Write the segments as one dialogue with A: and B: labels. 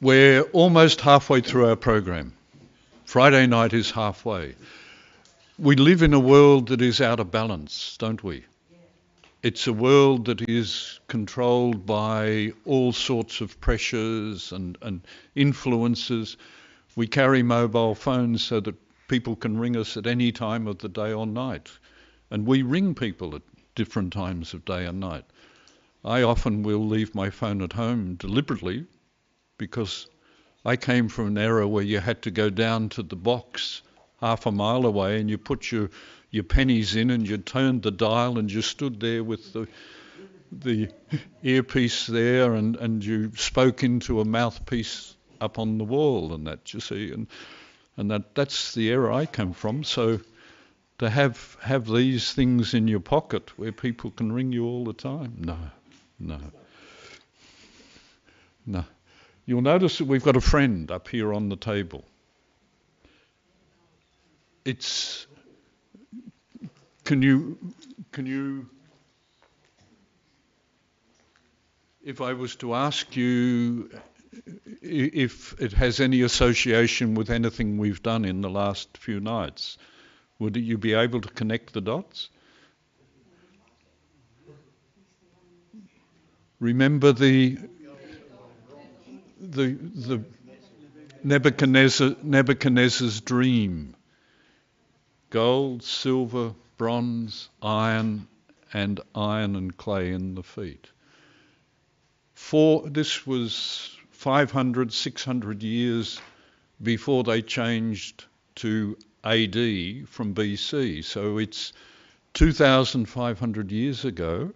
A: We're almost halfway through our program. Friday night is halfway. We live in a world that is out of balance, don't we? It's a world that is controlled by all sorts of pressures and influences. We carry mobile phones so that people can ring us at any time of the day or night. And we ring people at different times of day and night. I often will leave my phone at home deliberately because I came from an era where you had to go down to the box half a mile away and you put your pennies in and you turned the dial and you stood there with the earpiece there and you spoke into a mouthpiece up on the wall and that, you see, and that's the era I come from. So to have these things in your pocket where people can ring you all the time, no. You'll notice that we've got a friend up here on the table. Can you, if I was to ask you if it has any association with anything we've done in the last few nights, would you be able to connect the dots? Remember the Nebuchadnezzar's dream. Gold, silver, bronze, iron and clay in the feet. This was 500, 600 years before they changed to AD from BC. So it's 2,500 years ago,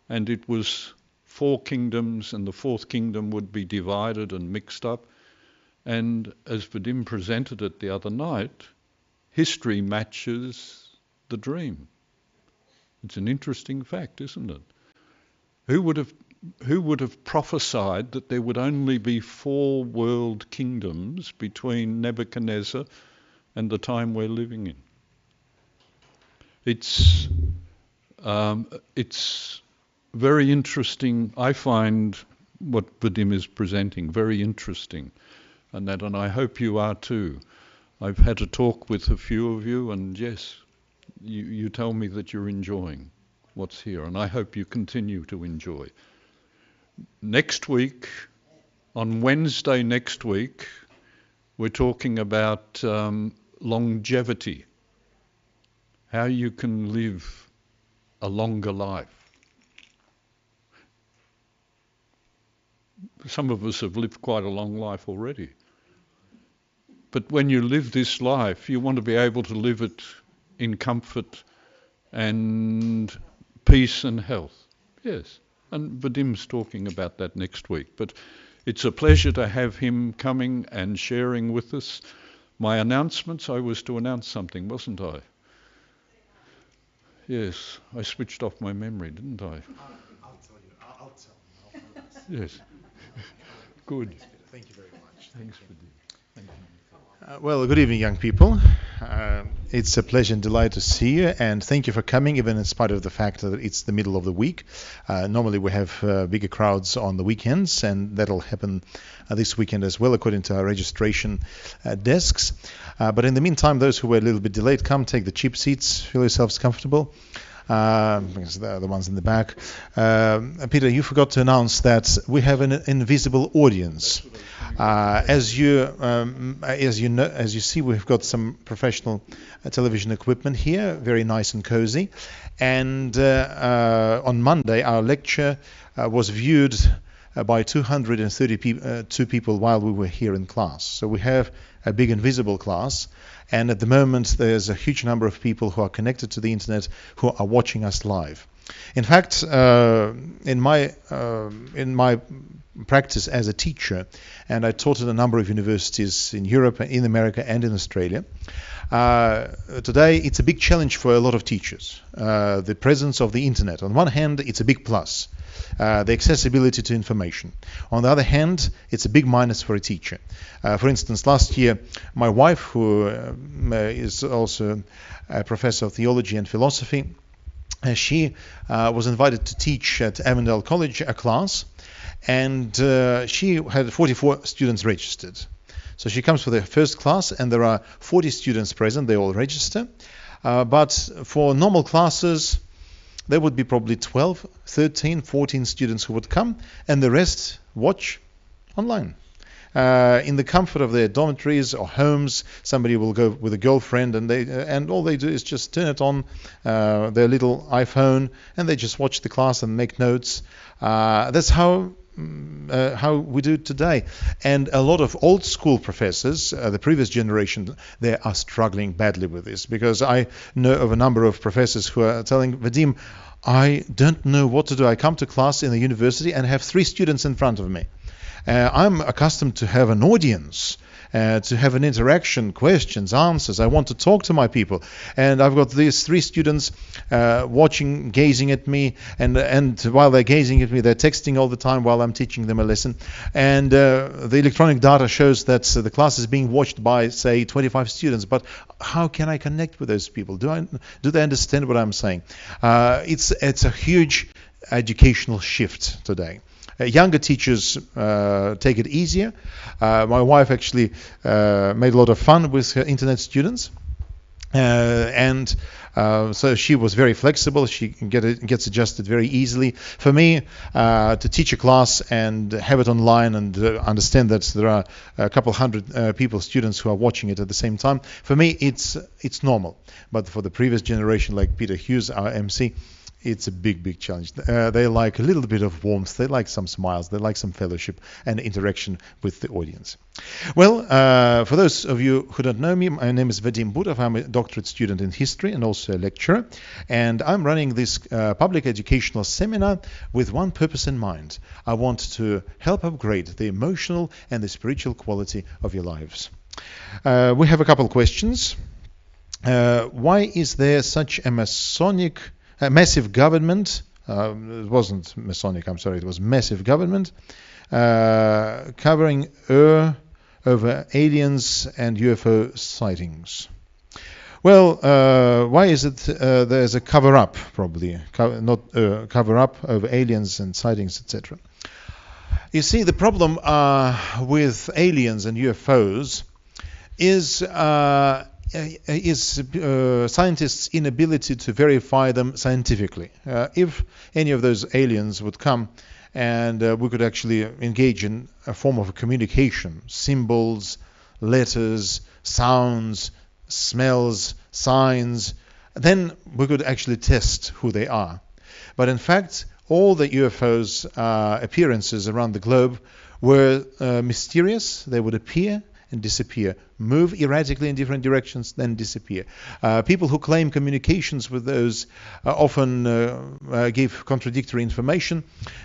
A: and it was 4 kingdoms, and the 4th kingdom would be divided and mixed up. And as Vadim presented it the other night, history matches the dream. It's an interesting fact, isn't it? Who would have prophesied that there would only be 4 world kingdoms between Nebuchadnezzar and the time we're living in? It's very interesting. I find what Vadim is presenting very interesting, and I hope you are too. I've had a talk with a few of you, and yes, you tell me that you're enjoying what's here, and I hope you continue to enjoy. Next week, on Wednesday next week, we're talking about longevity, how you can live a longer life. Some of us have lived quite a long life already. But when you live this life, you want to be able to live it in comfort and peace and health. Yes, and Vadim's talking about that next week. But it's a pleasure to have him coming and sharing with us. My announcements, I was to announce something, wasn't I? Yes, I switched off my memory, didn't I?
B: I'll tell you. I'll
A: Yes. Good.
B: Thank you very much.
A: Thanks, Vadim. Thank you.
B: Well, good evening, young people. It's a pleasure and delight to see you, and thank you for coming, even in spite of the fact that it's the middle of the week. Normally we have bigger crowds on the weekends, and that'll happen this weekend as well, according to our registration desks. But in the meantime, those who were a little bit delayed, come take the cheap seats, feel yourselves comfortable. Because they're the ones in the back. Peter, you forgot to announce that we have an invisible audience. As you see, we've got some professional television equipment here, very nice and cozy. And on Monday, our lecture was viewed by 232 people while we were here in class. So we have a big invisible class. And at the moment, there's a huge number of people who are connected to the internet who are watching us live. In fact, in my practice as a teacher, and I taught at a number of universities in Europe, in America, and in Australia, today it's a big challenge for a lot of teachers. The presence of the internet. On one hand, it's a big plus. The accessibility to information. On the other hand, it's a big minus for a teacher. For instance, last year, my wife, who is also a professor of theology and philosophy, she was invited to teach at Avondale College a class, and she had 44 students registered. So she comes for the first class, and there are 40 students present. They all register. But for normal classes, there would be probably 12, 13, 14 students who would come, and the rest watch online. In the comfort of their dormitories or homes, somebody will go with a girlfriend, and all they do is just turn it on their little iPhone, and they just watch the class and make notes. That's how we do it today. And a lot of old school professors, the previous generation, they are struggling badly with this, because I know of a number of professors who are telling, Vadim, I don't know what to do. I come to class in a university and have 3 students in front of me. I'm accustomed to have an audience, to have an interaction, questions, answers. I want to talk to my people. And I've got these 3 students watching, gazing at me, and while they're gazing at me, they're texting all the time while I'm teaching them a lesson. And the electronic data shows that the class is being watched by, say, 25 students. But how can I connect with those people? Do they understand what I'm saying? It's a huge educational shift today. Younger teachers take it easier. My wife actually made a lot of fun with her internet students, and so she was very flexible. She gets adjusted very easily. For me, to teach a class and have it online and understand that there are a couple hundred students who are watching it at the same time, for me it's normal. But for the previous generation, like Peter Hughes, our MC, it's a big challenge. They like a little bit of warmth. They like some smiles. They like some fellowship and interaction with the audience. Well, for those of you who don't know me, my name is Vadim Budov. I'm a doctorate student in history and also a lecturer. And I'm running this public educational seminar with one purpose in mind. I want to help upgrade the emotional and the spiritual quality of your lives. We have a couple questions. Why is there such a massive government, it wasn't Masonic, I'm sorry, it was massive government, covering over aliens and UFO sightings? Well, why is it there's a cover-up, probably, not cover-up over aliens and sightings, etc. You see, the problem with aliens and UFOs is scientists' inability to verify them scientifically. If any of those aliens would come and we could actually engage in a form of communication, symbols, letters, sounds, smells, signs, then we could actually test who they are. But in fact, all the UFOs appearances around the globe were mysterious. They would appear and disappear, move erratically in different directions, then disappear. People who claim communications with those often give contradictory information.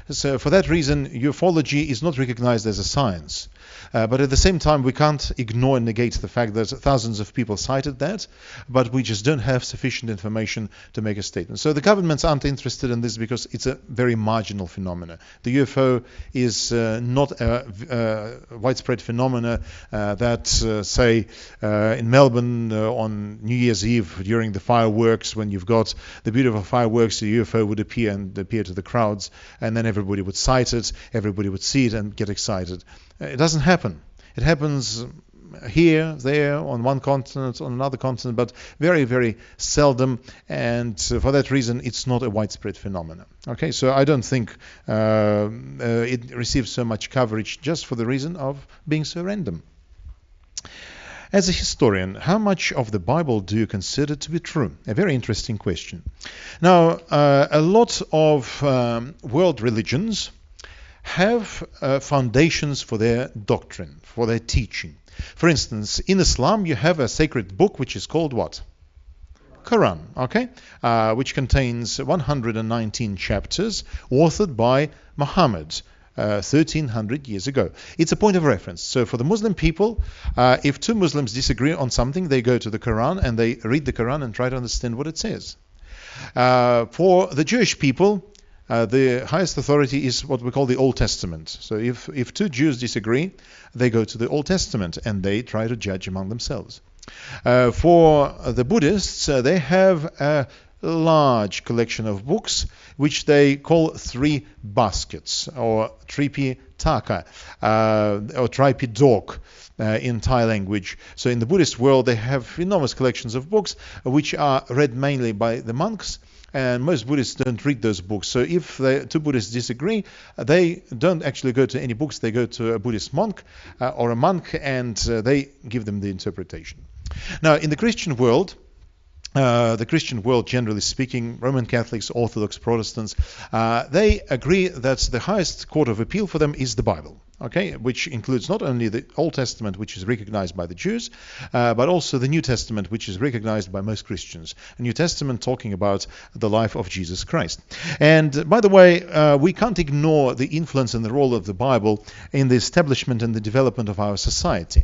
B: So for that reason, ufology is not recognized as a science. But at the same time, we can't ignore and negate the fact that thousands of people cited that, but we just don't have sufficient information to make a statement. So the governments aren't interested in this because it's a very marginal phenomenon. The UFO is not a widespread phenomenon that, say, in Melbourne on New Year's Eve during the fireworks, when you've got the beautiful fireworks, the UFO would appear and appear to the crowds, and then everybody would sight it, everybody would see it and get excited. It doesn't happen. It happens here, there, on one continent, on another continent, but very, very seldom, and for that reason, it's not a widespread phenomenon. Okay, so I don't think it receives so much coverage just for the reason of being so random. As a historian, how much of the Bible do you consider to be true? A very interesting question. Now, a lot of world religions have foundations for their doctrine, for their teaching. For instance, in Islam, you have a sacred book which is called what? Quran, okay? Which contains 119 chapters, authored by Muhammad 1300 years ago. It's a point of reference. So for the Muslim people, if two Muslims disagree on something, they go to the Quran and they read the Quran and try to understand what it says. For the Jewish people, the highest authority is what we call the Old Testament. So if two Jews disagree, they go to the Old Testament and they try to judge among themselves. For the Buddhists, they have large collection of books, which they call three baskets, or tripitaka, or tripidok in Thai language. So in the Buddhist world, they have enormous collections of books, which are read mainly by the monks. And most Buddhists don't read those books. So if the two Buddhists disagree, they don't actually go to any books. They go to a Buddhist monk or a monk, and they give them the interpretation. Now, in the Christian world, generally speaking, Roman Catholics, Orthodox, Protestants, they agree that the highest court of appeal for them is the Bible. Okay, which includes not only the Old Testament, which is recognized by the Jews, but also the New Testament, which is recognized by most Christians. A New Testament talking about the life of Jesus Christ. And by the way, we can't ignore the influence and the role of the Bible in the establishment and the development of our society.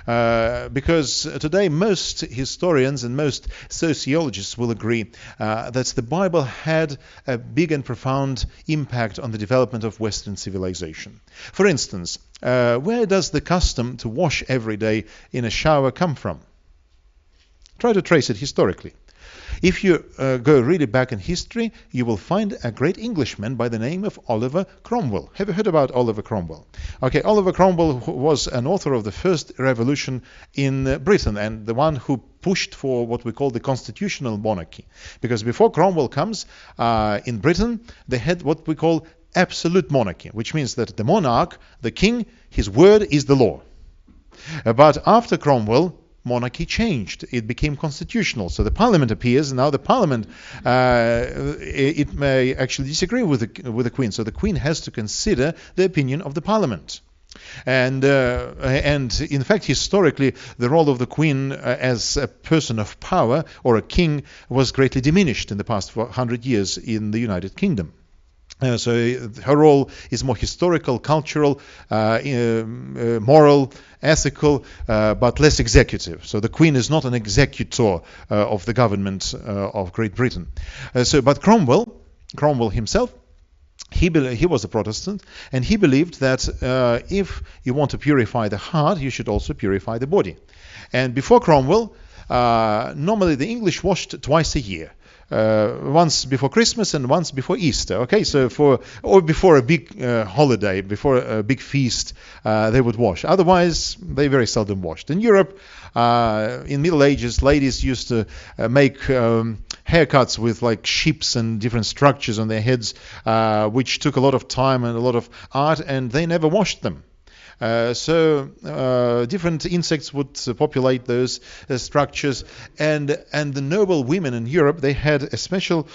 B: Because today most historians and most sociologists will agree that the Bible had a big and profound impact on the development of Western civilization. For instance, where does the custom to wash every day in a shower come from? Try to trace it historically. If you go really back in history, you will find a great Englishman by the name of Oliver Cromwell. Have you heard about Oliver Cromwell? Okay, Oliver Cromwell was an author of the first revolution in Britain, and the one who pushed for what we call the constitutional monarchy. Because before Cromwell comes, in Britain, they had what we call absolute monarchy, which means that the monarch, the king, his word is the law. But after Cromwell, monarchy changed. It became constitutional. So the parliament appears, and now the parliament it may actually disagree with the queen. So the queen has to consider the opinion of the parliament. And in fact, historically, the role of the queen as a person of power or a king was greatly diminished in the past 100 years in the United Kingdom. So her role is more historical, cultural, moral, ethical, but less executive. So the Queen is not an executor of the government of Great Britain. But Cromwell himself, he was a Protestant, and he believed that if you want to purify the heart, you should also purify the body. And before Cromwell, normally the English washed twice a year. Once before Christmas and once before Easter. Okay, so before a big holiday, before a big feast, they would wash. Otherwise, they very seldom washed. In Europe, in Middle Ages, ladies used to make haircuts with like shapes and different structures on their heads, which took a lot of time and a lot of art, and they never washed them. So different insects would populate those structures, and the noble women in Europe, they had a special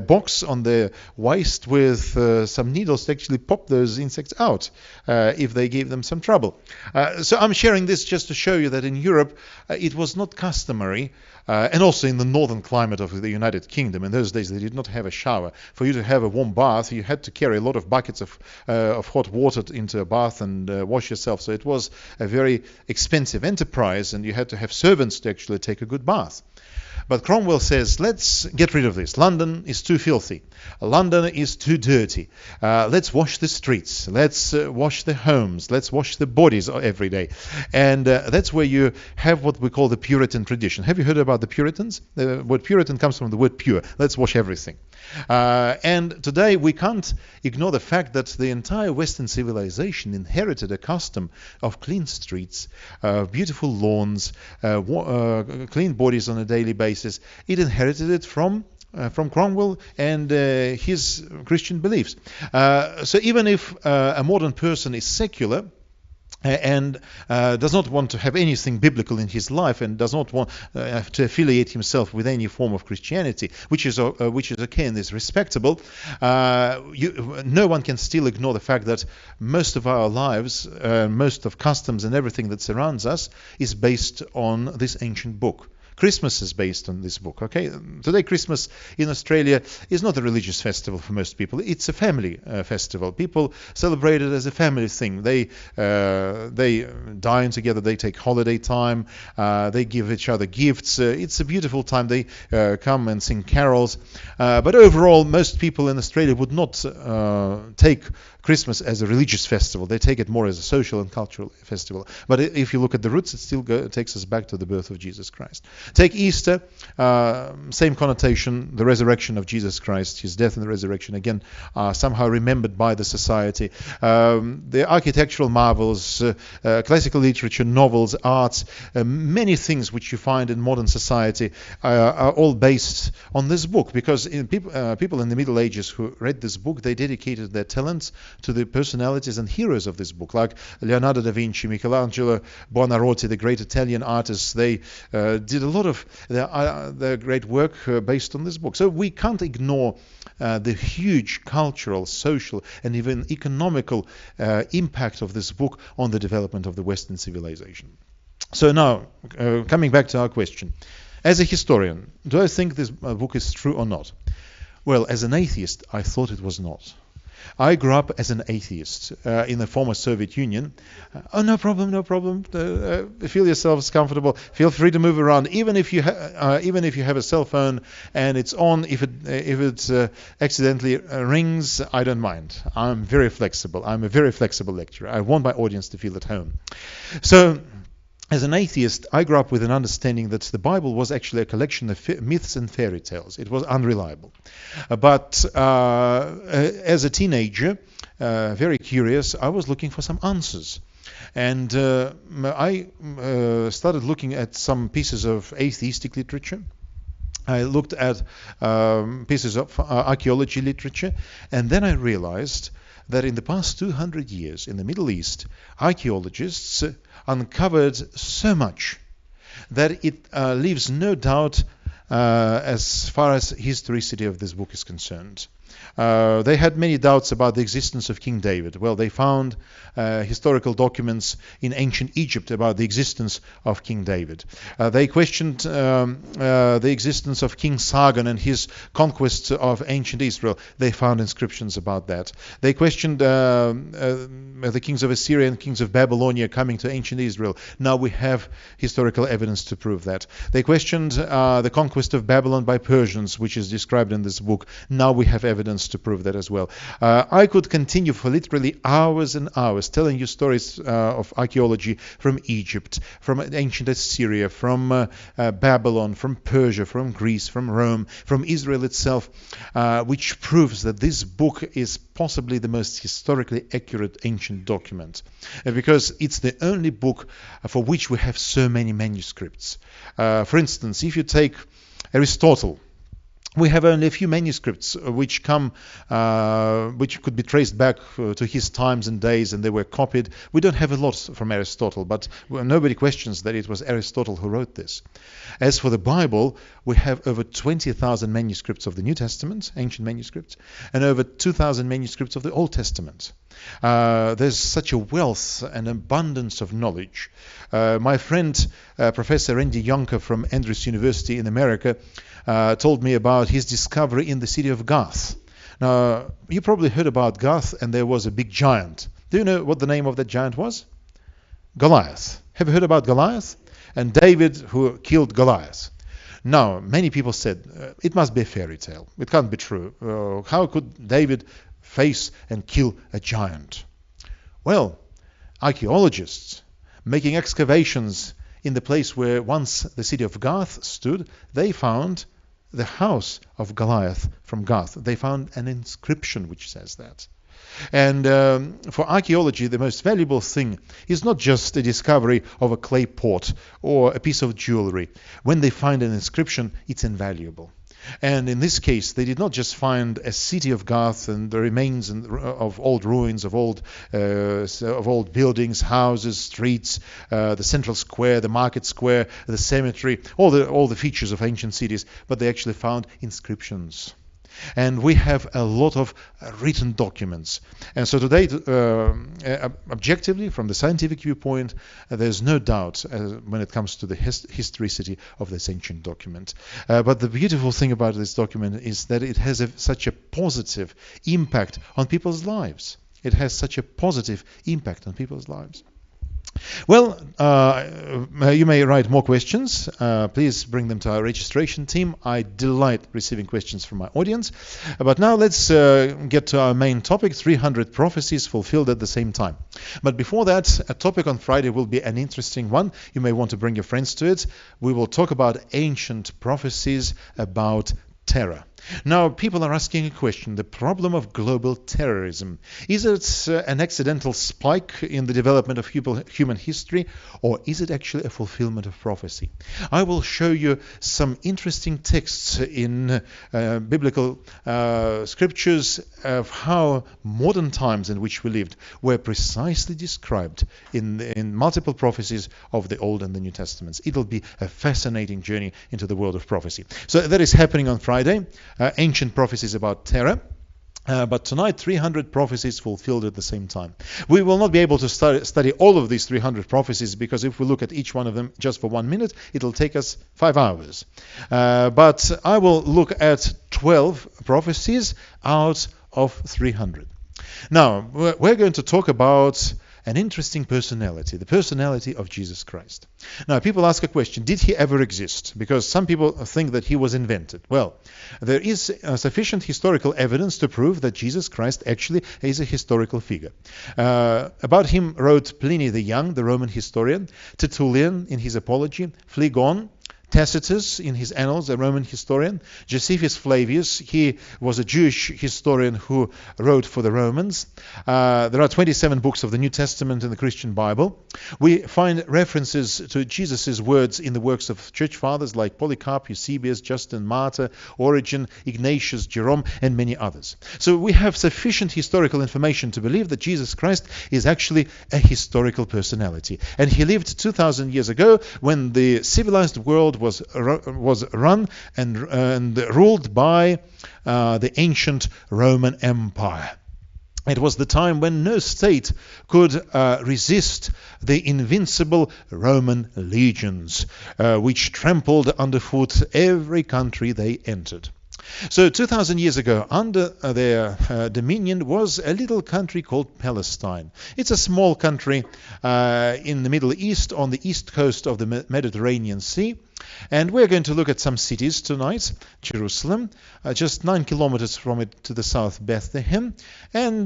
B: box on their waist with some needles to actually pop those insects out if they gave them some trouble. So I'm sharing this just to show you that in Europe it was not customary, and also in the northern climate of the United Kingdom. In those days, they did not have a shower. For you to have a warm bath, you had to carry a lot of buckets of hot water into a bath and wash yourself. So it was a very expensive enterprise, and you had to have servants to actually take a good bath. But Cromwell says, let's get rid of this. London is too filthy. London is too dirty. Let's wash the streets. Let's wash the homes. Let's wash the bodies every day. And that's where you have what we call the Puritan tradition. Have you heard about the Puritans? The word Puritan comes from the word pure. Let's wash everything. And today we can't ignore the fact that the entire Western civilization inherited a custom of clean streets, beautiful lawns, clean bodies on a daily basis. It inherited it from Cromwell and his Christian beliefs. So even if a modern person is secular and does not want to have anything biblical in his life and does not want to affiliate himself with any form of Christianity, which is okay and is respectable, no one can still ignore the fact that most of our lives, most of customs and everything that surrounds us is based on this ancient book. Christmas is based on this book. Okay, today Christmas in Australia is not a religious festival for most people. It's a family festival. People celebrate it as a family thing. They dine together. They take holiday time. They give each other gifts. It's a beautiful time. They come and sing carols. But overall, most people in Australia would not take Christmas as a religious festival. They take it more as a social and cultural festival. But if you look at the roots, it still takes us back to the birth of Jesus Christ. Take Easter, same connotation, the resurrection of Jesus Christ, his death and the resurrection, again, somehow remembered by the society. The architectural marvels, classical literature, novels, arts, many things which you find in modern society are all based on this book, because people in the Middle Ages who read this book, they dedicated their talents to the personalities and heroes of this book, like Leonardo da Vinci, Michelangelo Buonarroti, the great Italian artists. They did a lot of their great work based on this book. So we can't ignore the huge cultural, social, and even economical impact of this book on the development of the Western civilization. So now, coming back to our question. As a historian, do I think this book is true or not? Well, as an atheist, I thought it was not. I grew up as an atheist in the former Soviet Union. No problem, no problem. Feel yourselves comfortable. Feel free to move around, even if you have a cell phone and it's on. If it accidentally rings, I don't mind. I'm very flexible. I'm a very flexible lecturer. I want my audience to feel at home. So, as an atheist, I grew up with an understanding that the Bible was actually a collection of myths and fairy tales. It was unreliable. But as a teenager, very curious, I was looking for some answers. And I started looking at some pieces of atheistic literature. I looked at pieces of archaeology literature, and then I realized that in the past 200 years in the Middle East, archaeologists uncovered so much that it leaves no doubt as far as historicity of this book is concerned. They had many doubts about the existence of King David. Well, they found historical documents in ancient Egypt about the existence of King David. They questioned the existence of King Sargon and his conquest of ancient Israel. They found inscriptions about that. They questioned the kings of Assyria and kings of Babylonia coming to ancient Israel. Now we have historical evidence to prove that. They questioned the conquest of Babylon by Persians, which is described in this book. Now we have evidence to prove that as well. I could continue for literally hours and hours telling you stories of archaeology from Egypt, from ancient Assyria, from Babylon, from Persia, from Greece, from Rome, from Israel itself, which proves that this book is possibly the most historically accurate ancient document, because it's the only book for which we have so many manuscripts. For instance, if you take Aristotle, we have only a few manuscripts which could be traced back to his times and days, and they were copied. We don't have a lot from Aristotle, but nobody questions that it was Aristotle who wrote this. As for the Bible, we have over 20,000 manuscripts of the New Testament, ancient manuscripts, and over 2,000 manuscripts of the Old Testament. There's such a wealth and abundance of knowledge. My friend, Professor Randy Yonker from Andrews University in America, told me about his discovery in the city of Gath. Now, you probably heard about Gath, and there was a big giant. Do you know what the name of that giant was? Goliath. Have you heard about Goliath? And David, who killed Goliath. Now, many people said, it must be a fairy tale. It can't be true. How could David face and kill a giant? Well, archaeologists making excavations in the place where once the city of Gath stood, they found the house of Goliath from Gath. They found an inscription which says that. And for archaeology, the most valuable thing is not just the discovery of a clay pot or a piece of jewelry. When they find an inscription, it's invaluable. And in this case, they did not just find a city of Gath and the remains of old ruins, of old buildings, houses, streets, the central square, the market square, the cemetery, all the features of ancient cities, but they actually found inscriptions. And we have a lot of written documents. And so today, objectively, from the scientific viewpoint, there's no doubt when it comes to the historicity of this ancient document. But the beautiful thing about this document is that it has such a positive impact on people's lives. It has such a positive impact on people's lives. Well, you may write more questions. Please bring them to our registration team. I delight receiving questions from my audience. But now let's get to our main topic, 300 prophecies fulfilled at the same time. But before that, a topic on Friday will be an interesting one. You may want to bring your friends to it. We will talk about ancient prophecies about terror. Now, people are asking a question: the problem of global terrorism. Is it an accidental spike in the development of human history, or is it actually a fulfillment of prophecy? I will show you some interesting texts in biblical scriptures of how modern times in which we lived were precisely described in multiple prophecies of the Old and the New Testaments. It'll be a fascinating journey into the world of prophecy. So that is happening on Friday. Ancient prophecies about terror. But tonight, 300 prophecies fulfilled at the same time. We will not be able to study all of these 300 prophecies, because if we look at each one of them just for 1 minute, it'll take us 5 hours. But I will look at 12 prophecies out of 300. Now, we're going to talk about an interesting personality, the personality of Jesus Christ. Now, people ask a question: did he ever exist? Because some people think that he was invented. Well, there is sufficient historical evidence to prove that Jesus Christ actually is a historical figure. About him wrote Pliny the Young, the Roman historian, Tertullian in his Apology, Phlegon, Tacitus in his Annals, a Roman historian, Josephus Flavius, he was a Jewish historian who wrote for the Romans. There are 27 books of the New Testament in the Christian Bible. We find references to Jesus' words in the works of church fathers like Polycarp, Eusebius, Justin Martyr, Origen, Ignatius, Jerome, and many others. So we have sufficient historical information to believe that Jesus Christ is actually a historical personality. And he lived 2,000 years ago when the civilized world was run and ruled by the ancient Roman Empire. It was the time when no state could resist the invincible Roman legions, which trampled underfoot every country they entered. So 2,000 years ago, under their dominion was a little country called Palestine. It's a small country in the Middle East, on the east coast of the Mediterranean Sea. And we're going to look at some cities tonight. Jerusalem, just 9 kilometers from it to the south, Bethlehem, and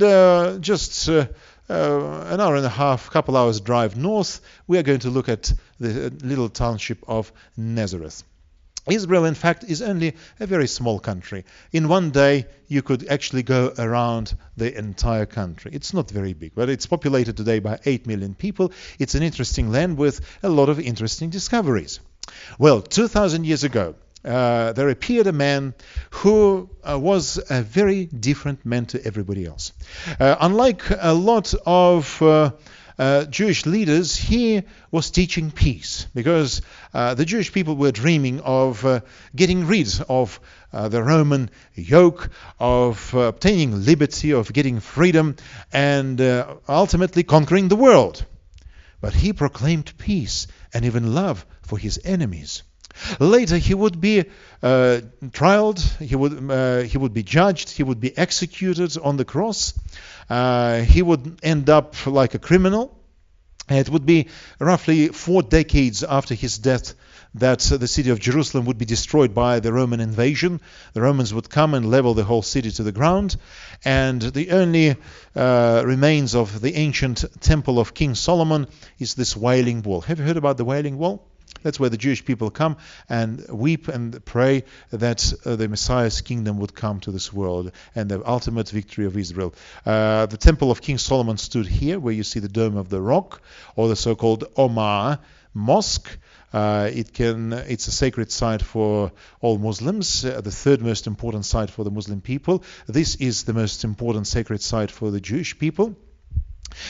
B: just an hour and a half, couple hours drive north, we are going to look at the little township of Nazareth. Israel, in fact, is only a very small country. In one day, you could actually go around the entire country. It's not very big, but it's populated today by 8 million people. It's an interesting land with a lot of interesting discoveries. Well, 2,000 years ago, there appeared a man who was a very different man to everybody else. Unlike a lot of Jewish leaders, he was teaching peace, because the Jewish people were dreaming of getting rid of the Roman yoke, of obtaining liberty, of getting freedom, and ultimately conquering the world. But he proclaimed peace and even love for his enemies. Later he would be trialed, he would be judged, he would be executed on the cross. He would end up like a criminal. It would be roughly 4 decades after his death that the city of Jerusalem would be destroyed by the Roman invasion. The Romans would come and level the whole city to the ground, and the only remains of the ancient temple of King Solomon is this Wailing Wall. Have you heard about the Wailing Wall? That's where the Jewish people come and weep and pray that the Messiah's kingdom would come to this world and the ultimate victory of Israel. The temple of King Solomon stood here, where you see the Dome of the Rock, or the so-called Omar Mosque. It's a sacred site for all Muslims, the third most important site for the Muslim people. This is the most important sacred site for the Jewish people.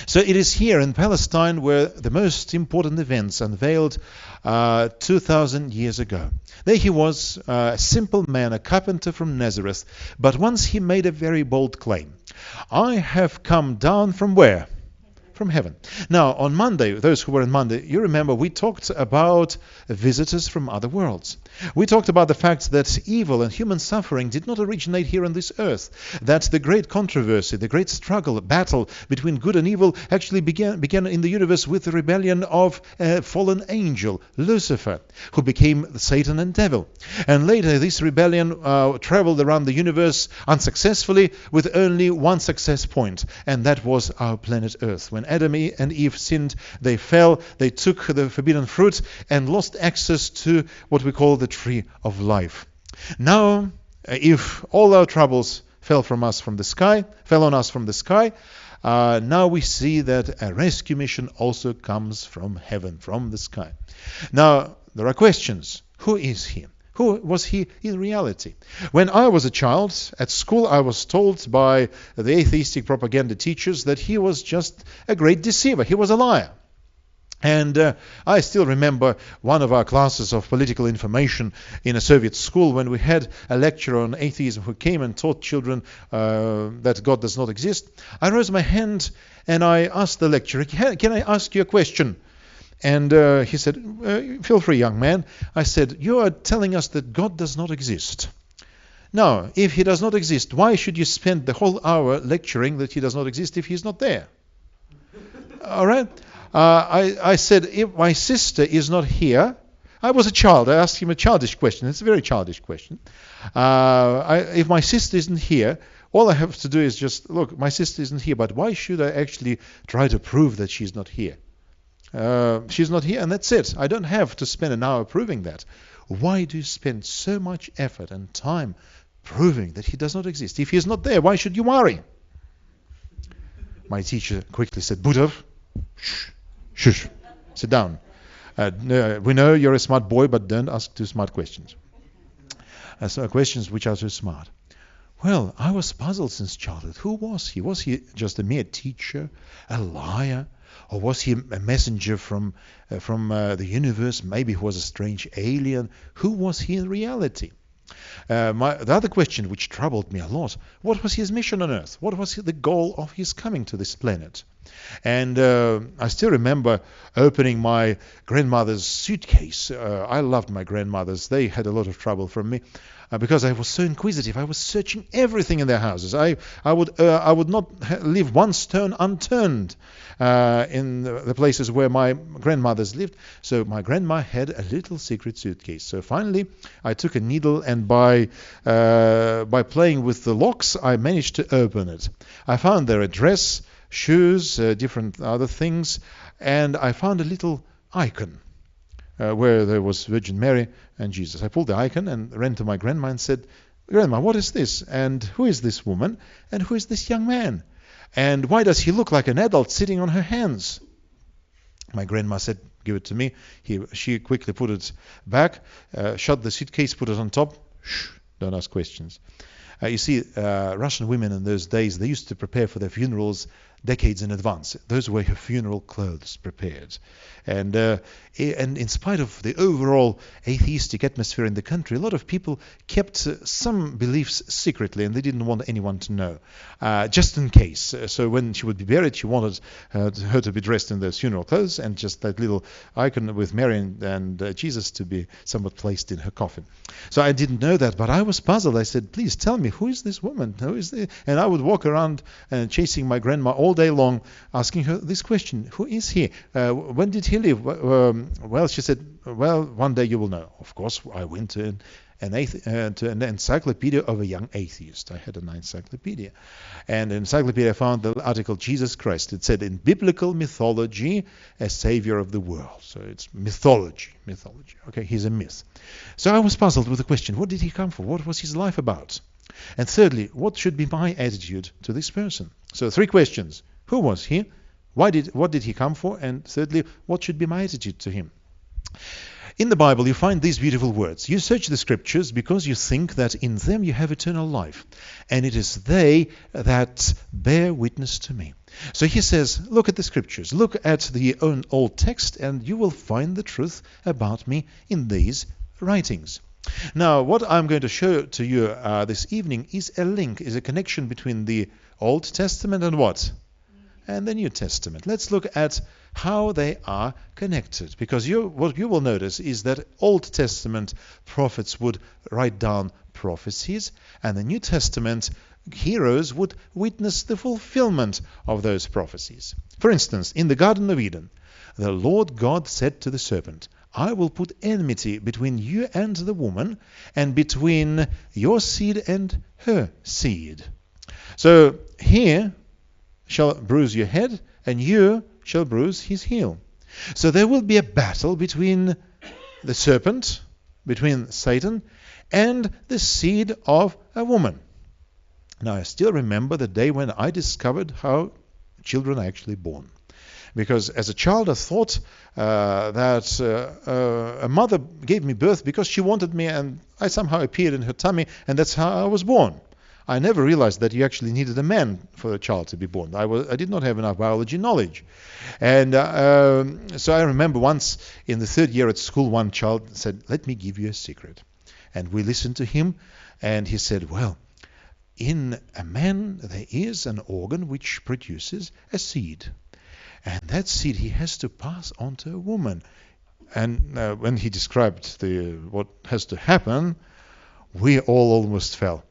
B: So it is here in Palestine where the most important events unveiled 2,000 years ago. There he was, a simple man, a carpenter from Nazareth, but once he made a very bold claim. I have come down from where? from heaven. Now, on Monday, those who were on Monday, you remember we talked about visitors from other worlds. We talked about the fact that evil and human suffering did not originate here on this earth, that the great controversy, the great struggle, battle between good and evil actually began in the universe with the rebellion of a fallen angel, Lucifer, who became Satan and devil. And later this rebellion traveled around the universe unsuccessfully with only one success point, and that was our planet Earth. When Adam and Eve sinned, they fell, they took the forbidden fruit and lost access to what we call the tree of life. Now, if all our troubles fell on us from the sky, now we see that a rescue mission also comes from heaven, from the sky. Now, there are questions. Who is he? Who was he in reality? When I was a child, at school I was told by the atheistic propaganda teachers that he was just a great deceiver. He was a liar. And I still remember one of our classes of political information in a Soviet school when we had a lecturer on atheism who came and taught children that God does not exist. I raised my hand and I asked the lecturer, can I ask you a question? And he said, feel free, young man. I said, you are telling us that God does not exist. Now, if he does not exist, why should you spend the whole hour lecturing that he does not exist if he's not there? All right? I said, if my sister is not here, I was a child. I asked him a childish question. It's a very childish question. If my sister isn't here, all I have to do is just, look, my sister isn't here, but why should I actually try to prove that she's not here? She's not here, and that's it. I don't have to spend an hour proving that. Why do you spend so much effort and time proving that he does not exist? If he is not there, why should you worry? My teacher quickly said, Budov, shush, sit down. We know you're a smart boy, but don't ask too smart questions. So questions which are too smart. Well, I was puzzled since childhood. Who was he? Was he just a mere teacher, a liar? Or was he a messenger from the universe? Maybe he was a strange alien. Who was he in reality? The other question which troubled me a lot, what was his mission on Earth? What was the goal of his coming to this planet? And I still remember opening my grandmother's suitcase. I loved my grandmothers. They had a lot of trouble from me. Because I was so inquisitive, I was searching everything in their houses. I would not leave one stone unturned in the places where my grandmothers lived. So my grandma had a little secret suitcase. So finally, I took a needle, and by playing with the locks, I managed to open it. I found their address, shoes, different other things, and I found a little icon. Where there was Virgin Mary and Jesus. I pulled the icon and ran to my grandma and said, Grandma, what is this? And who is this woman? And who is this young man? And why does he look like an adult sitting on her hands? My grandma said, give it to me. She quickly put it back, shut the suitcase, put it on top. Shh, don't ask questions. You see, Russian women in those days, they used to prepare for their funerals decades in advance. Those were her funeral clothes prepared. And in spite of the overall atheistic atmosphere in the country, a lot of people kept some beliefs secretly, and they didn't want anyone to know, just in case. So when she would be buried, she wanted her to be dressed in those funeral clothes, and just that little icon with Mary and Jesus to be somewhat placed in her coffin. So I didn't know that, but I was puzzled. I said, please tell me, who is this woman? Who is this? And I would walk around chasing my grandma all day long, asking her this question, who is he? When did he live? Well, she said, well, one day you will know. Of course, I went to an encyclopedia of a young atheist. I had an encyclopedia. And in the encyclopedia, I found the article Jesus Christ. It said, in biblical mythology, a savior of the world. So it's mythology. Okay, he's a myth. So I was puzzled with the question, what did he come for? What was his life about? And thirdly, what should be my attitude to this person? So 3 questions. Who was he? What did he come for? And thirdly, what should be my attitude to him? In the Bible, you find these beautiful words. You search the scriptures because you think that in them you have eternal life. And it is they that bear witness to me. So he says, look at the scriptures. Look at the old text, and you will find the truth about me in these writings. Now, what I'm going to show to you this evening is a connection between the Old Testament and what? and the New Testament. Let's look at how they are connected, because what you will notice is that Old Testament prophets would write down prophecies, and the New Testament heroes would witness the fulfillment of those prophecies. For instance, in the Garden of Eden, the Lord God said to the serpent, I will put enmity between you and the woman, and between your seed and her seed. So here shall bruise your head, and you shall bruise his heel. So there will be a battle between the serpent, between Satan, and the seed of a woman. Now, I still remember the day when I discovered how children are actually born. Because as a child, I thought that a mother gave me birth because she wanted me, and I somehow appeared in her tummy, and that's how I was born. I never realized that you actually needed a man for a child to be born. I did not have enough biology knowledge. And so I remember once in the third year at school, one child said, let me give you a secret. And we listened to him, and he said, well, in a man there is an organ which produces a seed. And that seed he has to pass on to a woman. And when he described what has to happen, we all almost fell.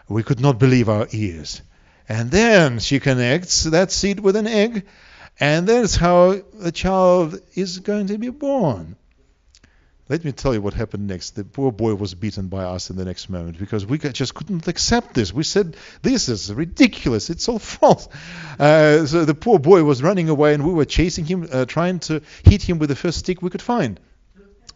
B: We could not believe our ears. And then she connects that seed with an egg, and that's how the child is going to be born. Let me tell you what happened next. The poor boy was beaten by us in the next moment because we just couldn't accept this. We said, this is ridiculous. It's all false. So the poor boy was running away, and we were chasing him, trying to hit him with the first stick we could find.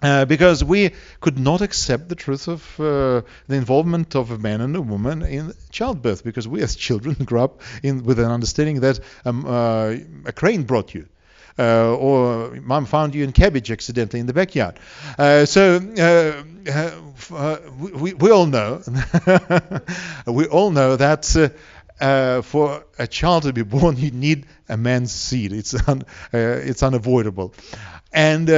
B: Because we could not accept the truth of the involvement of a man and a woman in childbirth, because we as children grew up with an understanding that a crane brought you. Or mom found you in cabbage accidentally in the backyard. So we all know, we all know that for a child to be born, you need a man's seed. It's unavoidable. And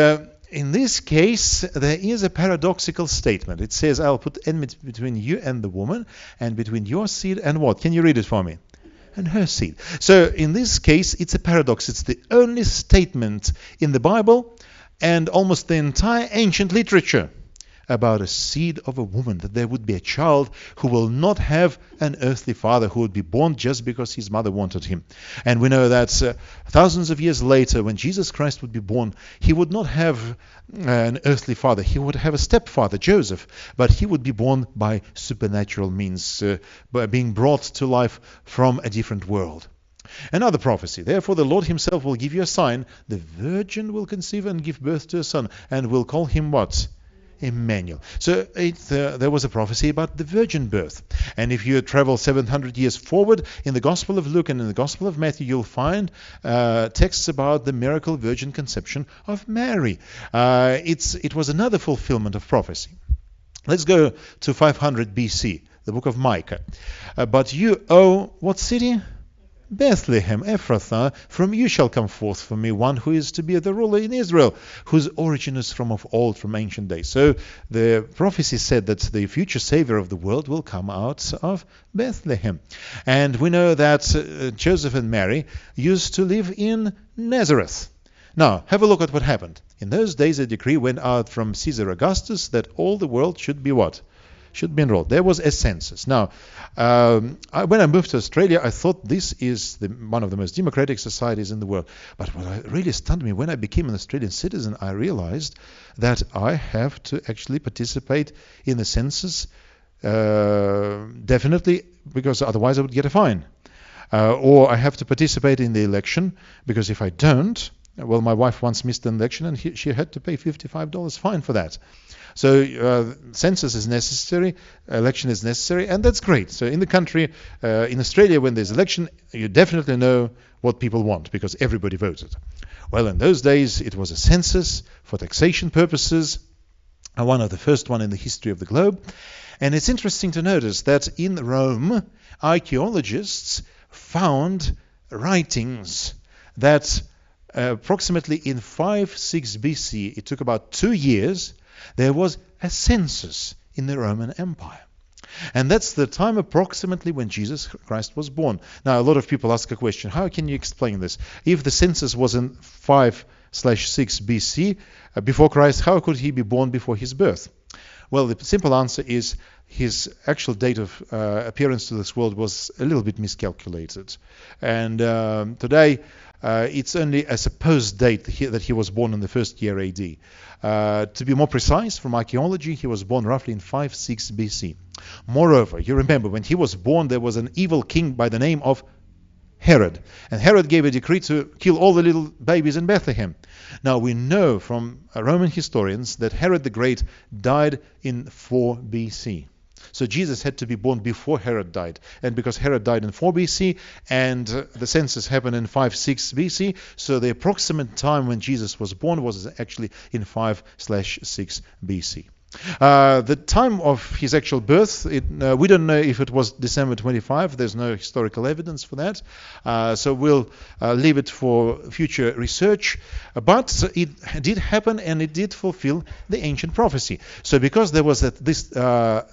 B: in this case, there is a paradoxical statement. It says, I'll put enmity between you and the woman, and between your seed and what? Can you read it for me? And her seed. So in this case, it's a paradox. It's the only statement in the Bible and almost the entire ancient literature about a seed of a woman, that there would be a child who will not have an earthly father, who would be born just because his mother wanted him. And we know that thousands of years later, when Jesus Christ would be born, he would not have an earthly father. He would have a stepfather, Joseph, but he would be born by supernatural means, by being brought to life from a different world. Another prophecy. Therefore the Lord himself will give you a sign. The virgin will conceive and give birth to a son, and will call him what? Emmanuel. So there was a prophecy about the virgin birth. And if you travel 700 years forward, in the Gospel of Luke and in the Gospel of Matthew, you'll find texts about the miracle virgin conception of Mary. It was another fulfillment of prophecy. Let's go to 500 BC, the book of Micah. But you, O what city? Bethlehem, Ephrathah, from you shall come forth for me one who is to be the ruler in Israel, whose origin is from of old, from ancient days. So the prophecy said that the future savior of the world will come out of Bethlehem. And we know that Joseph and Mary used to live in Nazareth. Now, have a look at what happened. In those days, a decree went out from Caesar Augustus that all the world should be what? Should be enrolled. There was a census. Now, when I moved to Australia, I thought this is one of the most democratic societies in the world. But what really stunned me, when I became an Australian citizen, I realized that I have to actually participate in the census, definitely, because otherwise I would get a fine. Or I have to participate in the election, because if I don't, well, my wife once missed an election, and she had to pay $55 fine for that. So census is necessary, election is necessary, and that's great. So in the country, in Australia, when there's election, you definitely know what people want, because everybody voted. Well, in those days, it was a census for taxation purposes, one of the first one in the history of the globe. And it's interesting to notice that in Rome, archaeologists found writings that approximately in 5-6 BC, it took about 2 years, there was a census in the Roman Empire. And that's the time approximately when Jesus Christ was born. Now, a lot of people ask a question: how can you explain this? If the census was in 5/6 BC, before Christ, how could he be born before his birth? Well, the simple answer is his actual date of appearance to this world was a little bit miscalculated. And today, it's only a supposed date that he was born in the first year AD. To be more precise, from archaeology, he was born roughly in 5/6 BC. Moreover, you remember when he was born, there was an evil king by the name of Herod. And Herod gave a decree to kill all the little babies in Bethlehem. Now, we know from Roman historians that Herod the Great died in 4 BC. So Jesus had to be born before Herod died. And because Herod died in 4 BC and the census happened in 5/6 BC, so the approximate time when Jesus was born was actually in 5/6 BC. The time of his actual birth, we don't know if it was December 25. There's no historical evidence for that. So we'll leave it for future research. But it did happen, and it did fulfill the ancient prophecy. So because there was this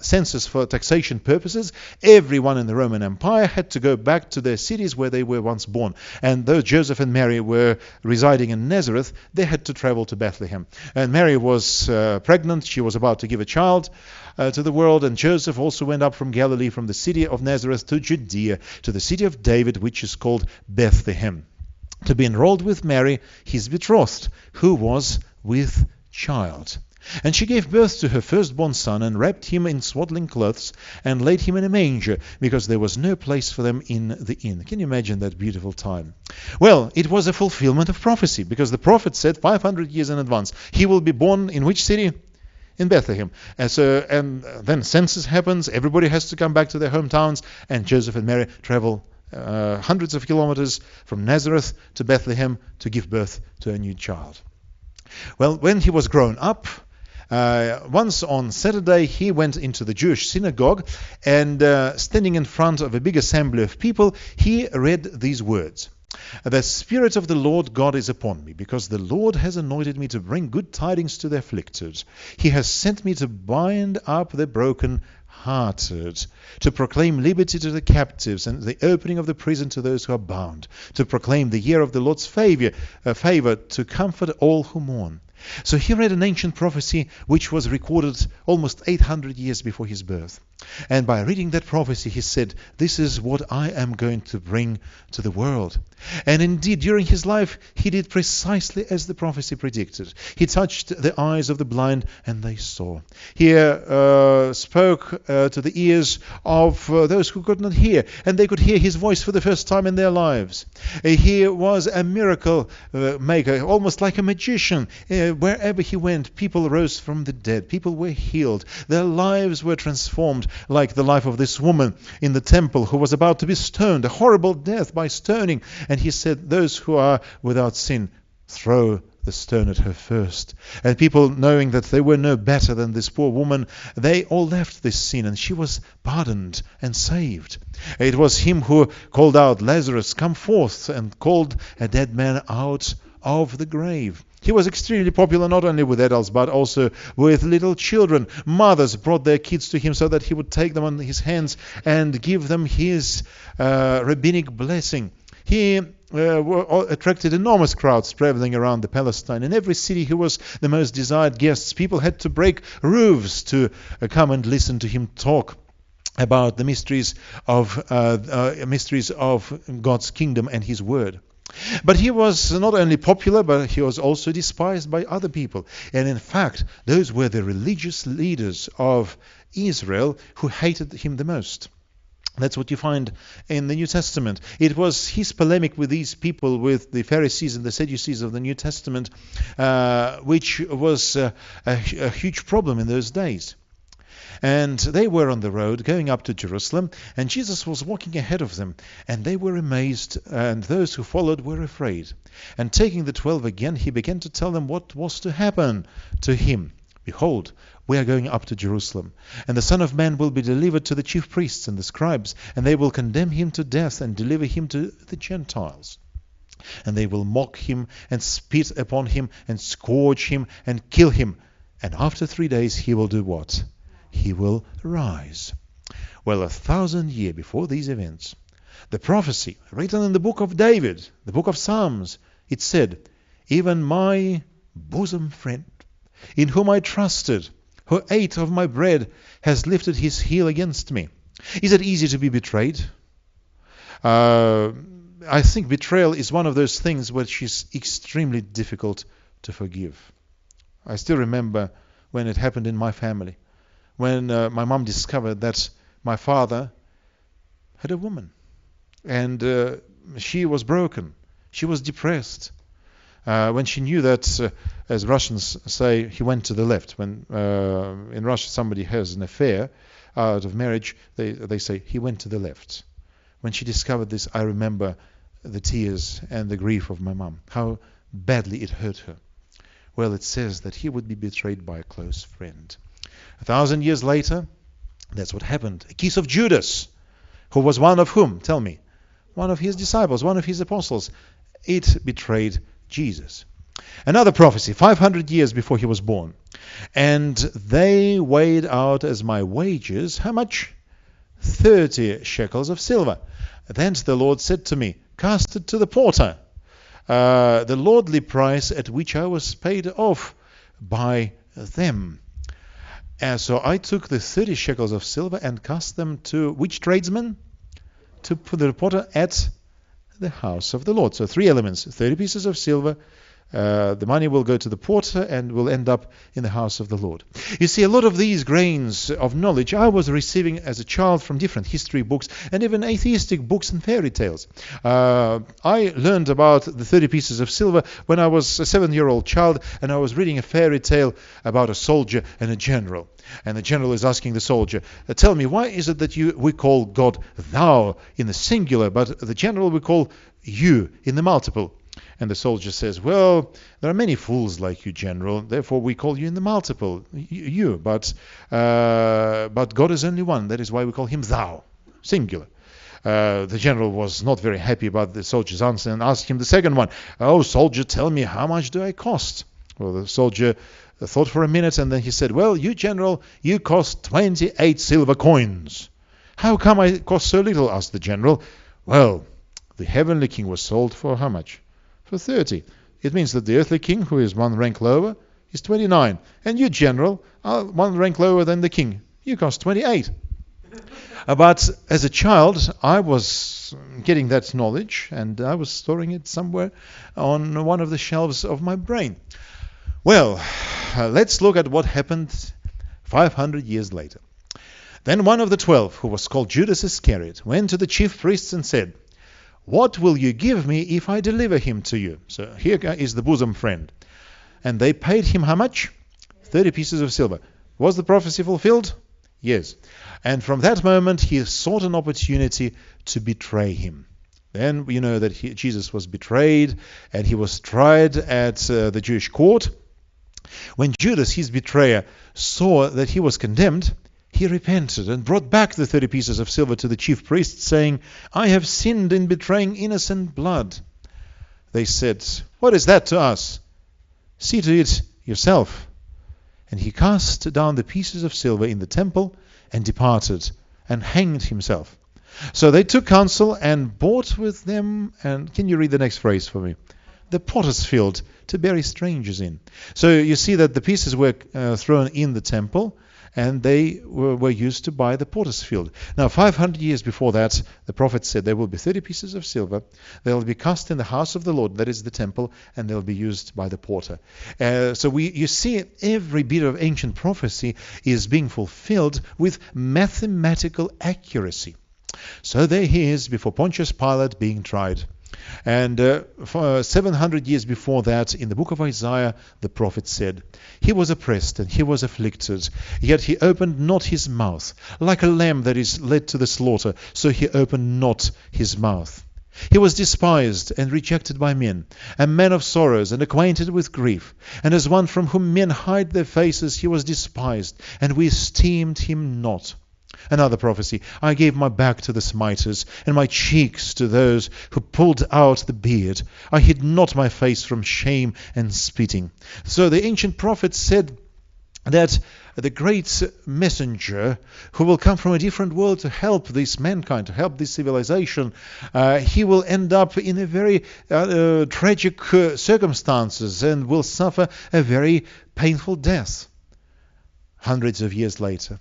B: census for taxation purposes, everyone in the Roman Empire had to go back to their cities where they were once born. And though Joseph and Mary were residing in Nazareth, they had to travel to Bethlehem. And Mary was pregnant. She was about to give a child to the world, and Joseph also went up from Galilee, from the city of Nazareth to Judea, to the city of David, which is called Bethlehem, to be enrolled with Mary, his betrothed, who was with child. And she gave birth to her firstborn son, and wrapped him in swaddling clothes, and laid him in a manger, because there was no place for them in the inn. Can you imagine that beautiful time? Well, it was a fulfillment of prophecy, because the prophet said 500 years in advance, he will be born in which city? In Bethlehem. And then census happens, everybody has to come back to their hometowns, and Joseph and Mary travel hundreds of kilometers from Nazareth to Bethlehem to give birth to a new child. Well, when he was grown up, once on Saturday, he went into the Jewish synagogue, and standing in front of a big assembly of people, he read these words: "The Spirit of the Lord God is upon me, because the Lord has anointed me to bring good tidings to the afflicted. He has sent me to bind up the broken-hearted, to proclaim liberty to the captives, and the opening of the prison to those who are bound, to proclaim the year of the Lord's favor, to comfort all who mourn." So he read an ancient prophecy which was recorded almost 800 years before his birth. And by reading that prophecy, he said, this is what I am going to bring to the world. And indeed, during his life, he did precisely as the prophecy predicted. He touched the eyes of the blind, and they saw. He spoke to the ears of those who could not hear, and they could hear his voice for the first time in their lives. He was a miracle maker, almost like a magician. Wherever he went, people rose from the dead. People were healed. Their lives were transformed, like the life of this woman in the temple who was about to be stoned, a horrible death by stoning. And he said, those who are without sin, throw the stone at her first. And people, knowing that they were no better than this poor woman, they all left this sin, and she was pardoned and saved. It was him who called out, Lazarus, come forth, and called a dead man out of the grave. He was extremely popular not only with adults but also with little children. Mothers brought their kids to him so that he would take them on his hands and give them his rabbinic blessing. He attracted enormous crowds traveling around the Palestine. In every city he was the most desired guest. People had to break roofs to come and listen to him talk about the mysteries of God's kingdom and his word. But he was not only popular, but he was also despised by other people. And in fact, those were the religious leaders of Israel who hated him the most. That's what you find in the New Testament. It was his polemic with these people, with the Pharisees and the Sadducees of the New Testament, which was a huge problem in those days. And they were on the road going up to Jerusalem, and Jesus was walking ahead of them, and they were amazed, and those who followed were afraid. And taking the 12 again, he began to tell them what was to happen to him. Behold, we are going up to Jerusalem, and the Son of Man will be delivered to the chief priests and the scribes, and they will condemn him to death and deliver him to the Gentiles. And they will mock him and spit upon him and scourge him and kill him. And after 3 days he will do what? He will rise. Well, 1,000 years before these events, the prophecy written in the book of David, the book of Psalms, it said, "Even my bosom friend, in whom I trusted, who ate of my bread, has lifted his heel against me." Is it easy to be betrayed? I think betrayal is one of those things which is extremely difficult to forgive. I still remember when it happened in my family, when my mom discovered that my father had a woman, and she was broken. She was depressed. When she knew that, as Russians say, he went to the left. When in Russia somebody has an affair out of marriage, they say he went to the left. When she discovered this, I remember the tears and the grief of my mom, how badly it hurt her. Well, it says that he would be betrayed by a close friend. 1,000 years later, that's what happened. A kiss of Judas, who was one of whom? Tell me. One of his disciples, one of his apostles. It betrayed Jesus. Another prophecy, 500 years before he was born. "And they weighed out as my wages," how much? 30 shekels of silver. "Then the Lord said to me, cast it to the porter, the lordly price at which I was paid off by them." And so I took the 30 shekels of silver and cast them to which tradesman? To the porter at the house of the Lord. So 3 elements: 30 pieces of silver, the money will go to the porter and will end up in the house of the Lord. You see, a lot of these grains of knowledge I was receiving as a child from different history books and even atheistic books and fairy tales. I learned about the 30 pieces of silver when I was a 7-year-old child, and I was reading a fairy tale about a soldier and a general. And the general is asking the soldier, "Tell me, why is it that we call God thou in the singular, but the general we call you in the multiple?" And the soldier says, "Well, there are many fools like you, general, therefore we call you in the multiple, you, but God is only one, that is why we call him thou, singular." The general was not very happy about the soldier's answer and asked him the second one. "Oh, soldier, tell me, how much do I cost?" Well, the soldier thought for a minute, and then he said, "Well, you, general, you cost 28 silver coins." "How come I cost so little?" asked the general. "Well, the heavenly king was sold for how much? For 30. It means that the earthly king, who is one rank lower, is 29. And you, general, are one rank lower than the king. You cost 28. But as a child, I was getting that knowledge, and I was storing it somewhere on one of the shelves of my brain. Well, let's look at what happened 500 years later. "Then one of the 12, who was called Judas Iscariot, went to the chief priests and said, 'What will you give me if I deliver him to you?' So here is the bosom friend. And they paid him how much? 30 pieces of silver. Was the prophecy fulfilled? Yes. And from that moment he sought an opportunity to betray him. Then you know that Jesus was betrayed and he was tried at the Jewish court. When Judas, his betrayer, saw that he was condemned, he repented and brought back the 30 pieces of silver to the chief priests, saying, 'I have sinned in betraying innocent blood.' They said, 'What is that to us? See to it yourself.' And he cast down the pieces of silver in the temple and departed and hanged himself. So they took counsel and bought with them," and can you read the next phrase for me? "The potter's field to bury strangers in." So you see that the pieces were thrown in the temple, and they were used to buy the potter's field. Now, 500 years before that, the prophet said there will be 30 pieces of silver. They will be cast in the house of the Lord, that is the temple, and they'll be used by the porter. So you see, every bit of ancient prophecy is being fulfilled with mathematical accuracy. So there he is before Pontius Pilate being tried. And for 700 years before that, in the book of Isaiah, the prophet said, "He was oppressed and he was afflicted, yet he opened not his mouth. Like a lamb that is led to the slaughter, so he opened not his mouth. He was despised and rejected by men, a man of sorrows and acquainted with grief. And as one from whom men hide their faces, he was despised, and we esteemed him not." Another prophecy, "I gave my back to the smiters, and my cheeks to those who pulled out the beard. I hid not my face from shame and spitting." So the ancient prophets said that the great messenger who will come from a different world to help this mankind, to help this civilization, he will end up in a very tragic circumstances and will suffer a very painful death hundreds of years later.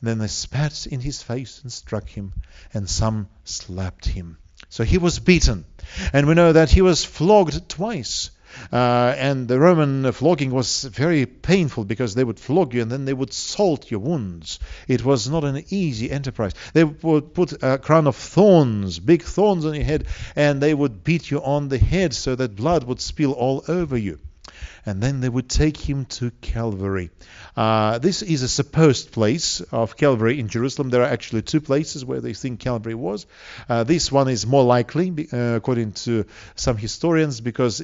B: Then they spat in his face and struck him, and some slapped him. So he was beaten. And we know that he was flogged twice. And the Roman flogging was very painful because they would flog you and then they would salt your wounds. It was not an easy enterprise. They would put a crown of thorns, big thorns on your head, and they would beat you on the head so that blood would spill all over you. And then they would take him to Calvary. This is a supposed place of Calvary in Jerusalem. There are actually two places where they think Calvary was. This one is more likely, according to some historians, because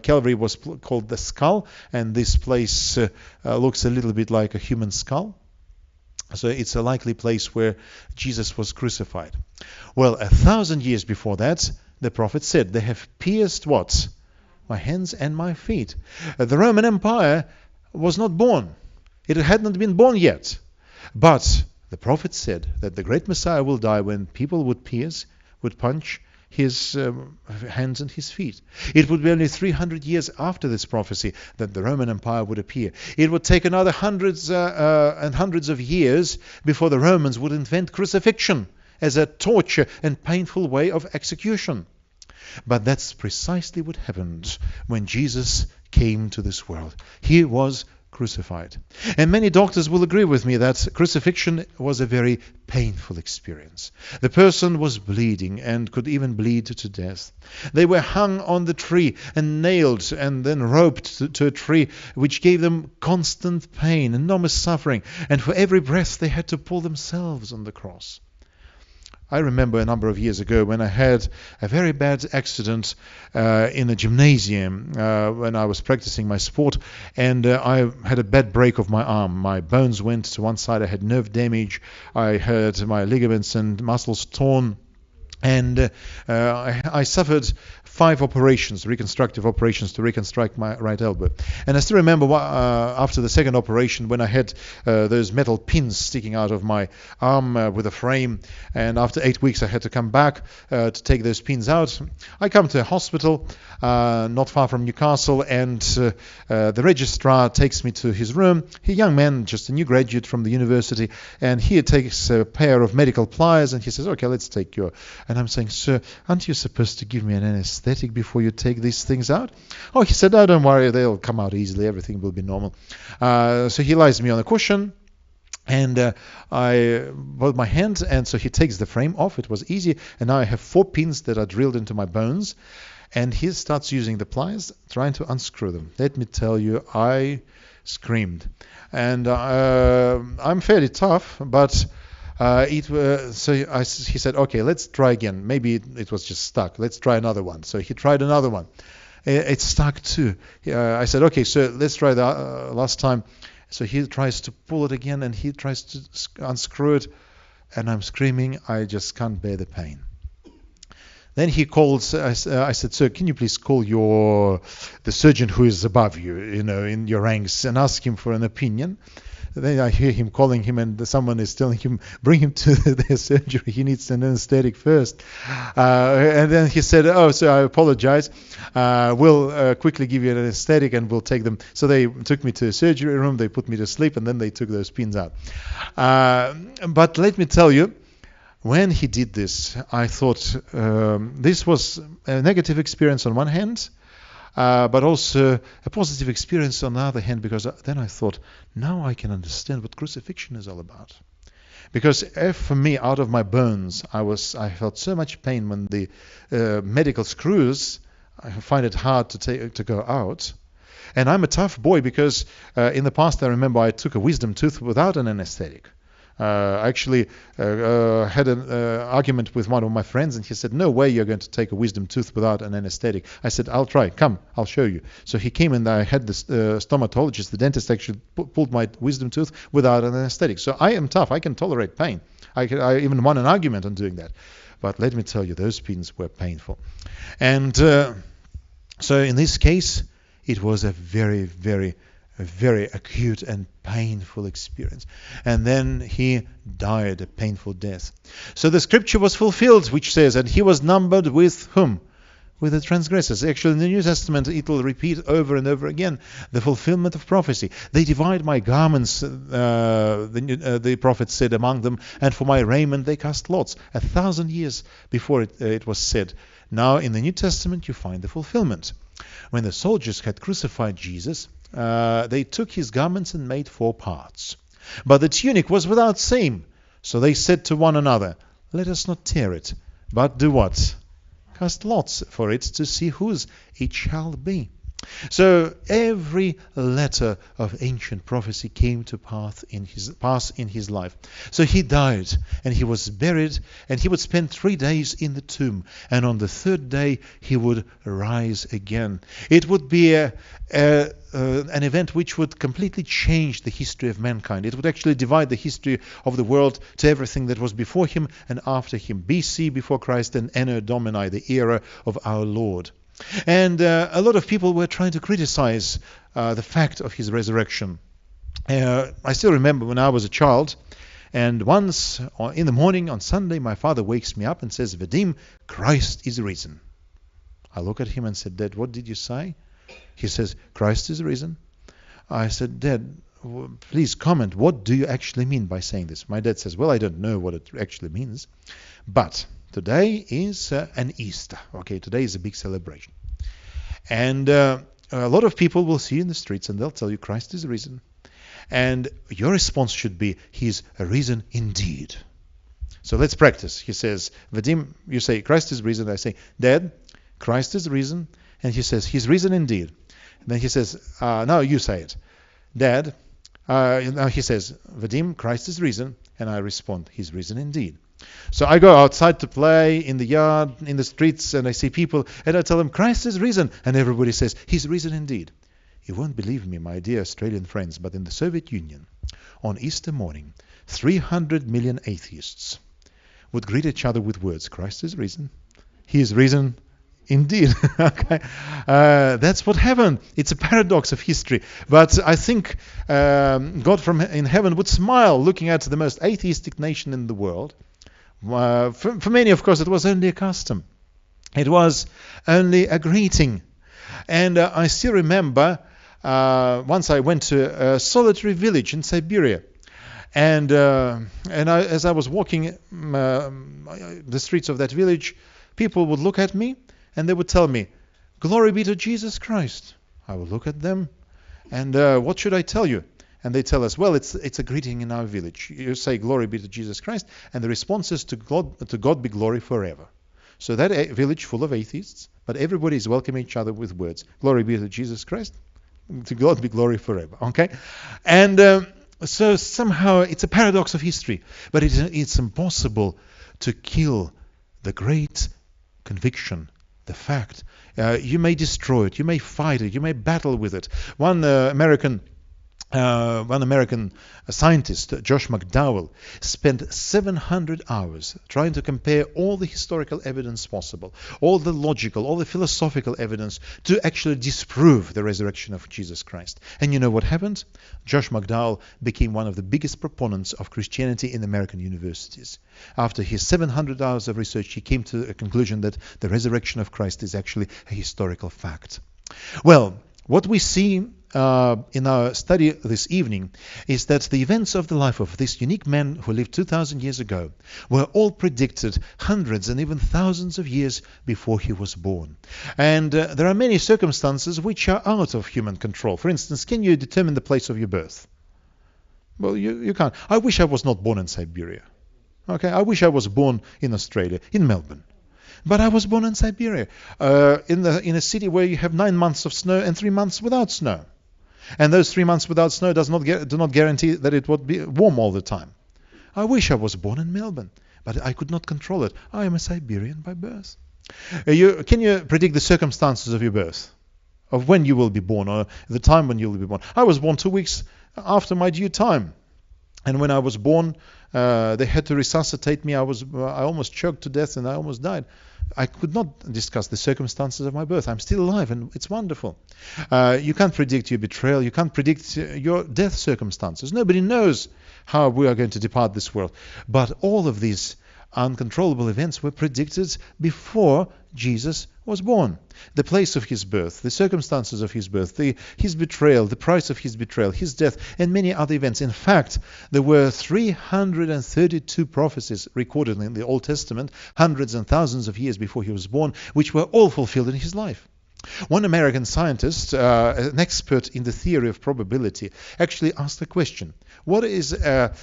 B: Calvary was called the skull, and this place looks a little bit like a human skull. So it's a likely place where Jesus was crucified. Well, 1,000 years before that, the prophet said, they have pierced what? My hands and my feet. The Roman Empire was not born. It had not been born yet. But the prophet said that the great Messiah will die when people would punch his hands and his feet. It would be only 300 years after this prophecy that the Roman Empire would appear. It would take another hundreds and hundreds of years before the Romans would invent crucifixion as a torture and painful way of execution. But that's precisely what happened when Jesus came to this world. He was crucified. And many doctors will agree with me that crucifixion was a very painful experience. The person was bleeding and could even bleed to death. They were hung on the tree and nailed and then roped to a tree, which gave them constant pain, enormous suffering. And for every breath they had to pull themselves on the cross. I remember a number of years ago when I had a very bad accident in a gymnasium when I was practicing my sport, and I had a bad break of my arm. My bones went to one side. I had nerve damage. I had my ligaments and muscles torn. And I suffered 5 operations, reconstructive operations, to reconstruct my right elbow. And I still remember after the second operation when I had those metal pins sticking out of my arm with a frame. And after 8 weeks I had to come back to take those pins out. I come to a hospital not far from Newcastle, and the registrar takes me to his room. A young man, just a new graduate from the university, and he takes a pair of medical pliers and he says, okay, let's take your... And I'm saying, sir, aren't you supposed to give me an anesthetic before you take these things out? Oh, he said, oh, don't worry, they'll come out easily. Everything will be normal. So he lies me on a cushion, and I hold my hand, and so he takes the frame off. It was easy, and now I have 4 pins that are drilled into my bones, and he starts using the pliers, trying to unscrew them. Let me tell you, I screamed. And I'm fairly tough, but... he said, okay, let's try again. Maybe it was just stuck. Let's try another one. So he tried another one. It stuck too. I said, okay, so let's try the last time. So he tries to pull it again, and he tries to unscrew it, and I'm screaming. I just can't bear the pain. Then he calls. I said, sir, can you please call the surgeon who is above you, in your ranks, and ask him for an opinion. Then I hear him calling him, and someone is telling him, bring him to the surgery. He needs an anesthetic first. And then he said, oh, sir, I apologize. We'll quickly give you an anesthetic and we'll take them. So they took me to the surgery room. They put me to sleep, and then they took those pins out. But let me tell you, when he did this, I thought this was a negative experience on one hand, but also a positive experience on the other hand, because then I thought, now I can understand what crucifixion is all about. Because if for me, out of my bones, I felt so much pain when the medical screws, I find it hard to go out. And I'm a tough boy because in the past I remember I took a wisdom tooth without an anesthetic. I actually had an argument with one of my friends, and he said, no way you're going to take a wisdom tooth without an anesthetic. I said, I'll try. Come, I'll show you. So he came, and I had this stomatologist, the dentist, actually pulled my wisdom tooth without an anesthetic. So I am tough. I can tolerate pain. I even won an argument on doing that. But let me tell you, those pins were painful. And so in this case, it was a very, very a very acute and painful experience. And then he died a painful death. So the scripture was fulfilled, which says, and he was numbered with whom? With the transgressors. Actually, in the New Testament, it will repeat over and over again the fulfillment of prophecy. They divide my garments, the prophet said, among them, and for my raiment they cast lots. 1,000 years before it was said. Now, in the New Testament, you find the fulfillment. When the soldiers had crucified Jesus, they took his garments and made 4 parts. But the tunic was without seam. So they said to one another, let us not tear it, but do what? Cast lots for it to see whose it shall be. So every letter of ancient prophecy came to pass in his life. So he died and he was buried, and he would spend 3 days in the tomb, and on the 3rd day he would rise again. It would be an event which would completely change the history of mankind. It would actually divide the history of the world to everything that was before him and after him. BC, before Christ, and Anno Domini, the era of our Lord. And a lot of people were trying to criticize the fact of his resurrection. I still remember when I was a child, and once in the morning on Sunday, my father wakes me up and says, Vadim, Christ is risen. I look at him and said, Dad, what did you say? He says, Christ is risen. I said, Dad, please comment. What do you actually mean by saying this? My dad says, well, I don't know what it actually means, but today is an Easter. Okay, today is a big celebration. And a lot of people will see you in the streets and they'll tell you Christ is risen. And your response should be, he's risen indeed. So let's practice. He says, Vadim, you say, Christ is risen. I say, Dad, Christ is risen. And he says, he's risen indeed. And then he says, now you say it. Dad, now he says, Vadim, Christ is risen. And I respond, he's risen indeed. So I go outside to play in the yard, in the streets, and I see people, and I tell them, Christ is risen. And everybody says, he's risen indeed. You won't believe me, my dear Australian friends, but in the Soviet Union, on Easter morning, 300 million atheists would greet each other with words, Christ is risen. He is risen indeed. Okay. That's what happened. It's a paradox of history. But I think God from in heaven would smile looking at the most atheistic nation in the world. For many, of course, it was only a custom. It was only a greeting. And I still remember once I went to a solitary village in Siberia. And as I was walking the streets of that village, people would look at me and they would tell me, glory be to Jesus Christ. I would look at them and what should I tell you? And they tell us, well, it's a greeting in our village. You say, glory be to Jesus Christ, and the response is, to God be glory forever. So that village full of atheists, but everybody is welcoming each other with words. Glory be to Jesus Christ, to God be glory forever. Okay? And so somehow it's a paradox of history, but it's impossible to kill the great conviction, the fact. You may destroy it, you may fight it, you may battle with it. One American scientist, Josh McDowell, spent 700 hours trying to compare all the historical evidence possible, all the logical, all the philosophical evidence to actually disprove the resurrection of Jesus Christ. And you know what happened? Josh McDowell became one of the biggest proponents of Christianity in American universities. After his 700 hours of research, he came to a conclusion that the resurrection of Christ is actually a historical fact. Well, what we see in our study this evening is that the events of the life of this unique man who lived 2,000 years ago were all predicted hundreds and even thousands of years before he was born. And there are many circumstances which are out of human control. For instance, can you determine the place of your birth? Well, you can't. I wish I was not born in Siberia. Okay, I wish I was born in Australia, in Melbourne. But I was born in Siberia, in a city where you have 9 months of snow and 3 months without snow. And those 3 months without snow do not guarantee that it would be warm all the time. I wish I was born in Melbourne, but I could not control it. I am a Siberian by birth. Can you predict the circumstances of your birth? Of when you will be born, or the time when you will be born? I was born 2 weeks after my due time. And when I was born, They had to resuscitate me. I almost choked to death and I almost died. I could not discuss the circumstances of my birth. I'm still alive and it's wonderful. You can't predict your betrayal. You can't predict your death circumstances. Nobody knows how we are going to depart this world. But all of these uncontrollable events were predicted before Jesus was born. The place of his birth, the circumstances of his birth, his betrayal, the price of his betrayal, his death, and many other events. In fact, there were 332 prophecies recorded in the Old Testament, hundreds and thousands of years before he was born, which were all fulfilled in his life. One American scientist, an expert in the theory of probability, actually asked the question: what is a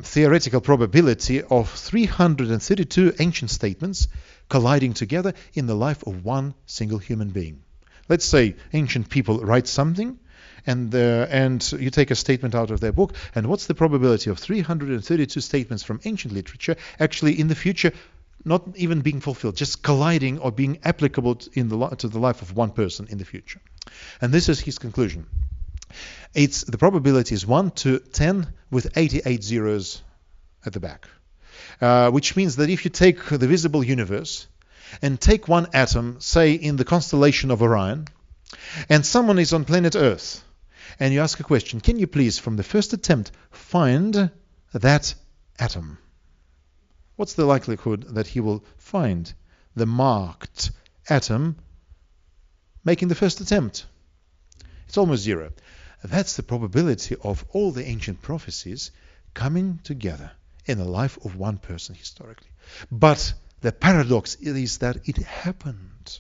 B: theoretical probability of 332 ancient statements colliding together in the life of one single human being? Let's say ancient people write something, and you take a statement out of their book, and what's the probability of 332 statements from ancient literature actually in the future not even being fulfilled, just colliding or being applicable to the life of one person in the future? And this is his conclusion. The probability is 1 to 10 with 88 zeros at the back, which means that if you take the visible universe and take one atom, say in the constellation of Orion, and someone is on planet Earth, and you ask a question: can you please, from the first attempt, find that atom? What's the likelihood that he will find the marked atom making the first attempt? It's almost zero. That's the probability of all the ancient prophecies coming together in the life of one person historically. But the paradox is that it happened.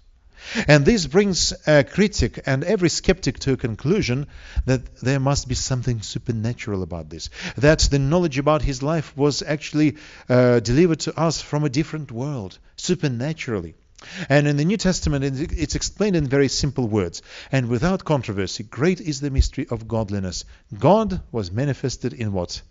B: And this brings a critic and every skeptic to a conclusion that there must be something supernatural about this, that the knowledge about his life was actually delivered to us from a different world, supernaturally. And in the New Testament, it's explained in very simple words: and without controversy, great is the mystery of godliness. God was manifested in what?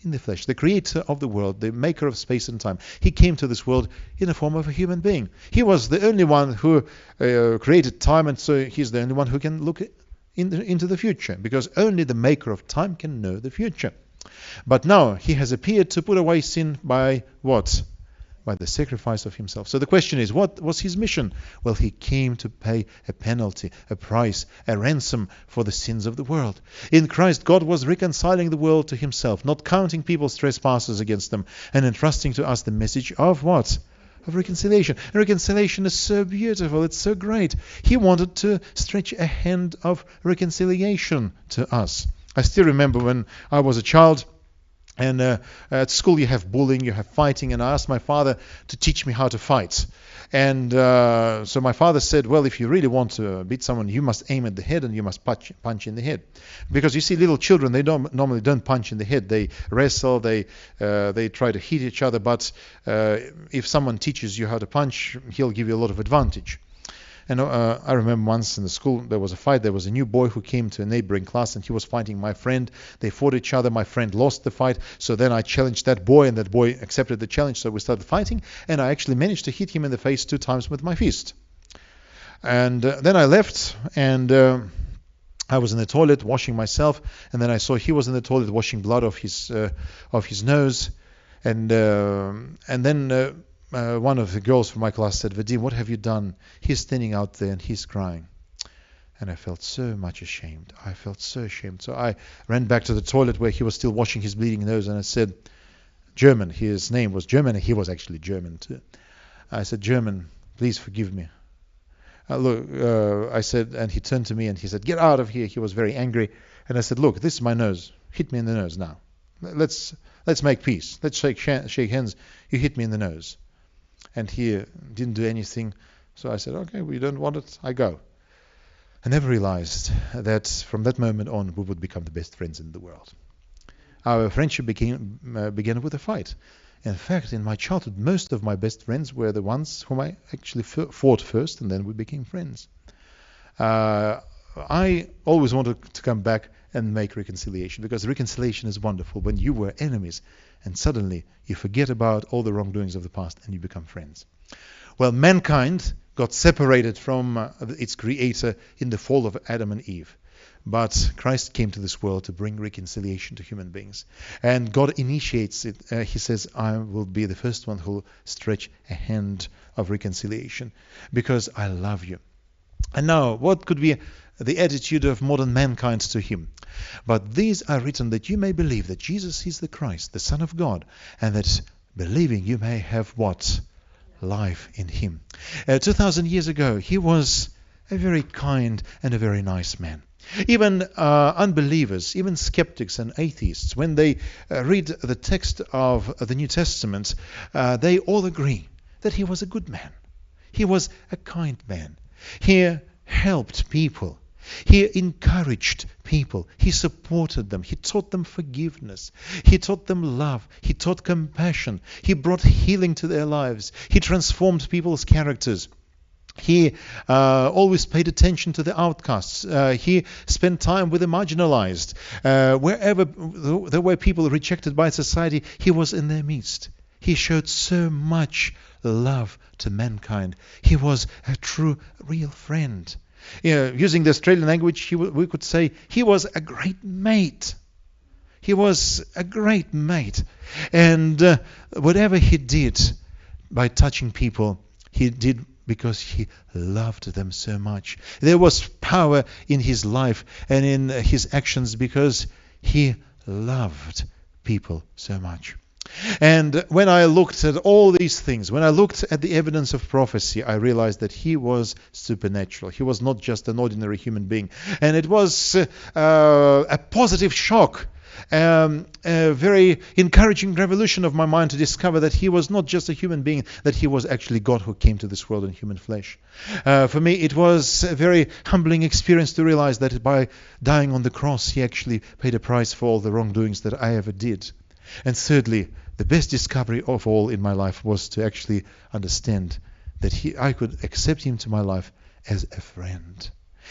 B: In the flesh, the creator of the world, the maker of space and time. He came to this world in the form of a human being. He was the only one who created time, and so he's the only one who can look into the future, because only the maker of time can know the future. But now he has appeared to put away sin by what? By the sacrifice of himself. So the question is, what was his mission? Well, he came to pay a penalty, a price, a ransom for the sins of the world. In Christ, God was reconciling the world to himself, not counting people's trespasses against them, and entrusting to us the message of what? Of reconciliation. And reconciliation is so beautiful, it's so great. He wanted to stretch a hand of reconciliation to us. I still remember when I was a child, and at school you have bullying, you have fighting, and I asked my father to teach me how to fight. And so my father said, well, if you really want to beat someone, you must aim at the head and you must punch in the head. Because you see, little children, they normally don't punch in the head. They wrestle, they try to hit each other, but if someone teaches you how to punch, he'll give you a lot of advantage. And I remember once in the school there was a fight. There was a new boy who came to a neighboring class and he was fighting my friend. They fought each other. My friend lost the fight. So then I challenged that boy and that boy accepted the challenge. So we started fighting and I actually managed to hit him in the face 2 times with my fist. And then I left and I was in the toilet washing myself, and then I saw he was in the toilet washing blood off his nose. And then one of the girls from my class said, Vadim, what have you done? He's standing out there and he's crying. And I felt so much ashamed. I felt so ashamed. So I ran back to the toilet where he was still washing his bleeding nose, and I said, German, his name was German, and he was actually German too. I said, German, please forgive me. I said, and he turned to me and he said, get out of here. He was very angry. And I said, look, this is my nose. Hit me in the nose now. Let's make peace. Let's shake hands. You hit me in the nose. And he didn't do anything. So I said, okay, we don't want it. I go. I never realized that from that moment on, we would become the best friends in the world. Our friendship began with a fight. In fact, in my childhood, most of my best friends were the ones whom I actually fought first, and then we became friends. I always wanted to come back and make reconciliation, because reconciliation is wonderful when you were enemies and suddenly you forget about all the wrongdoings of the past and you become friends. Well, mankind got separated from its creator in the fall of Adam and Eve. But Christ came to this world to bring reconciliation to human beings. And God initiates it. He says, I will be the first one who will stretch a hand of reconciliation because I love you. And now, what could be the attitude of modern mankind to him? But these are written that you may believe that Jesus is the Christ, the Son of God, and that believing you may have what? Life in him. 2,000 years ago, he was a very kind and a very nice man. Even unbelievers, even skeptics and atheists, when they read the text of the New Testament, they all agree that he was a good man. He was a kind man. He helped people. He encouraged people. He supported them. He taught them forgiveness. He taught them love. He taught compassion. He brought healing to their lives. He transformed people's characters. He always paid attention to the outcasts. He spent time with the marginalized. Wherever there were people rejected by society, he was in their midst. He showed so much love to mankind. He was a true, real friend. Using the Australian language, we could say he was a great mate. He was a great mate. And whatever he did by touching people, he did because he loved them so much. There was power in his life and in his actions because he loved people so much. And when I looked at all these things, when I looked at the evidence of prophecy, I realized that he was supernatural. He was not just an ordinary human being. And it was a positive shock, a very encouraging revolution of my mind to discover that he was not just a human being, that he was actually God who came to this world in human flesh. For me, it was a very humbling experience to realize that by dying on the cross, he actually paid a price for all the wrongdoings that I ever did. And thirdly, the best discovery of all in my life was to actually understand that I could accept him to my life as a friend.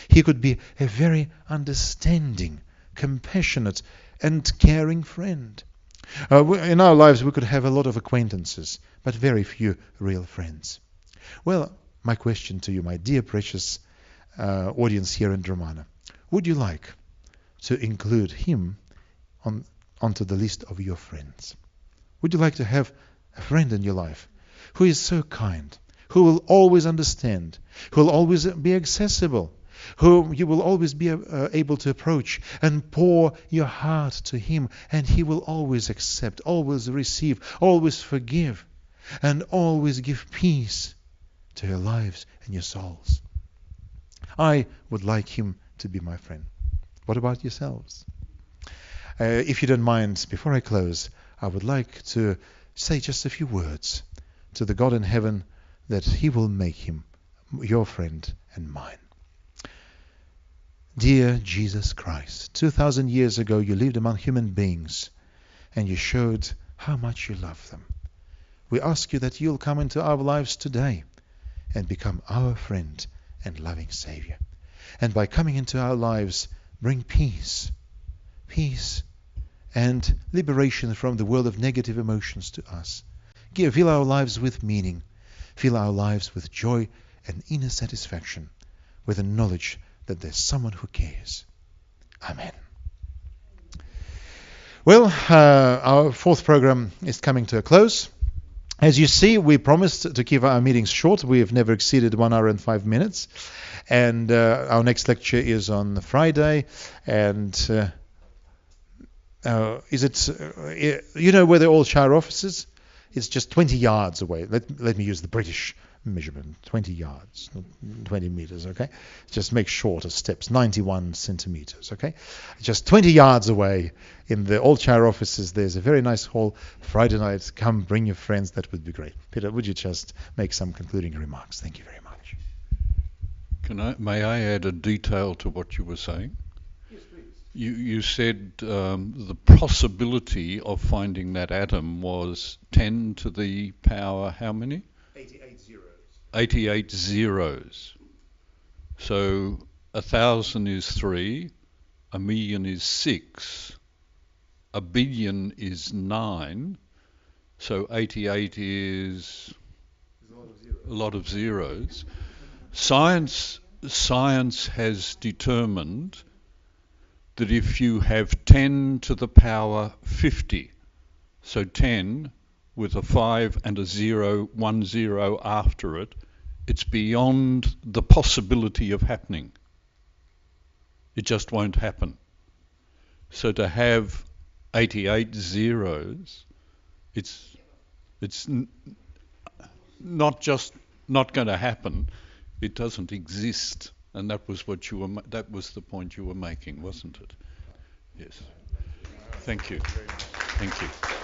B: He could be a very understanding, compassionate, and caring friend. In our lives, we could have a lot of acquaintances, but very few real friends. Well, my question to you, my dear precious audience here in Romana, would you like to include him onto the list of your friends? Would you like to have a friend in your life who is so kind, who will always understand, who will always be accessible, who you will always be able to approach and pour your heart to him, and he will always accept, always receive, always forgive, and always give peace to your lives and your souls? I would like him to be my friend. What about yourselves? If you don't mind, before I close, I would like to say just a few words to the God in heaven that he will make him your friend and mine. Dear Jesus Christ, 2,000 years ago you lived among human beings and you showed how much you love them. We ask you that you'll come into our lives today and become our friend and loving Savior. And by coming into our lives, bring peace and liberation from the world of negative emotions to us. Fill our lives with meaning. Fill our lives with joy and inner satisfaction, with the knowledge that there's someone who cares. Amen. Well, our fourth program is coming to a close. As you see, we promised to keep our meetings short. We have never exceeded 1 hour and 5 minutes. And our next lecture is on Friday. And you know where the old shire office is? It's just 20 yards away. Let me use the British measurement, 20 yards, not 20 meters, okay? Just make shorter steps, 91 centimeters, okay? Just 20 yards away in the old shire offices, there's a very nice hall. Friday night, come bring your friends, that would be great. Peter, would you just make some concluding remarks? Thank you very much.
A: May I add a detail to what you were saying? You said the possibility of finding that atom was 10 to the power how many?
B: 88 zeros.
A: 88 zeros. So 1,000 is 3, 1,000,000 is 6, 1,000,000,000 is 9, so 88 is a lot of zeros. Science has determined that if you have 10 to the power 50, so 10 with a 5 and a 0, 1 0 after it, it's beyond the possibility of happening. It just won't happen. So to have 88 zeros, it's not just not going to happen, it doesn't exist. And that was that was the point you were making, wasn't it? Yes. Thank you. Thank you.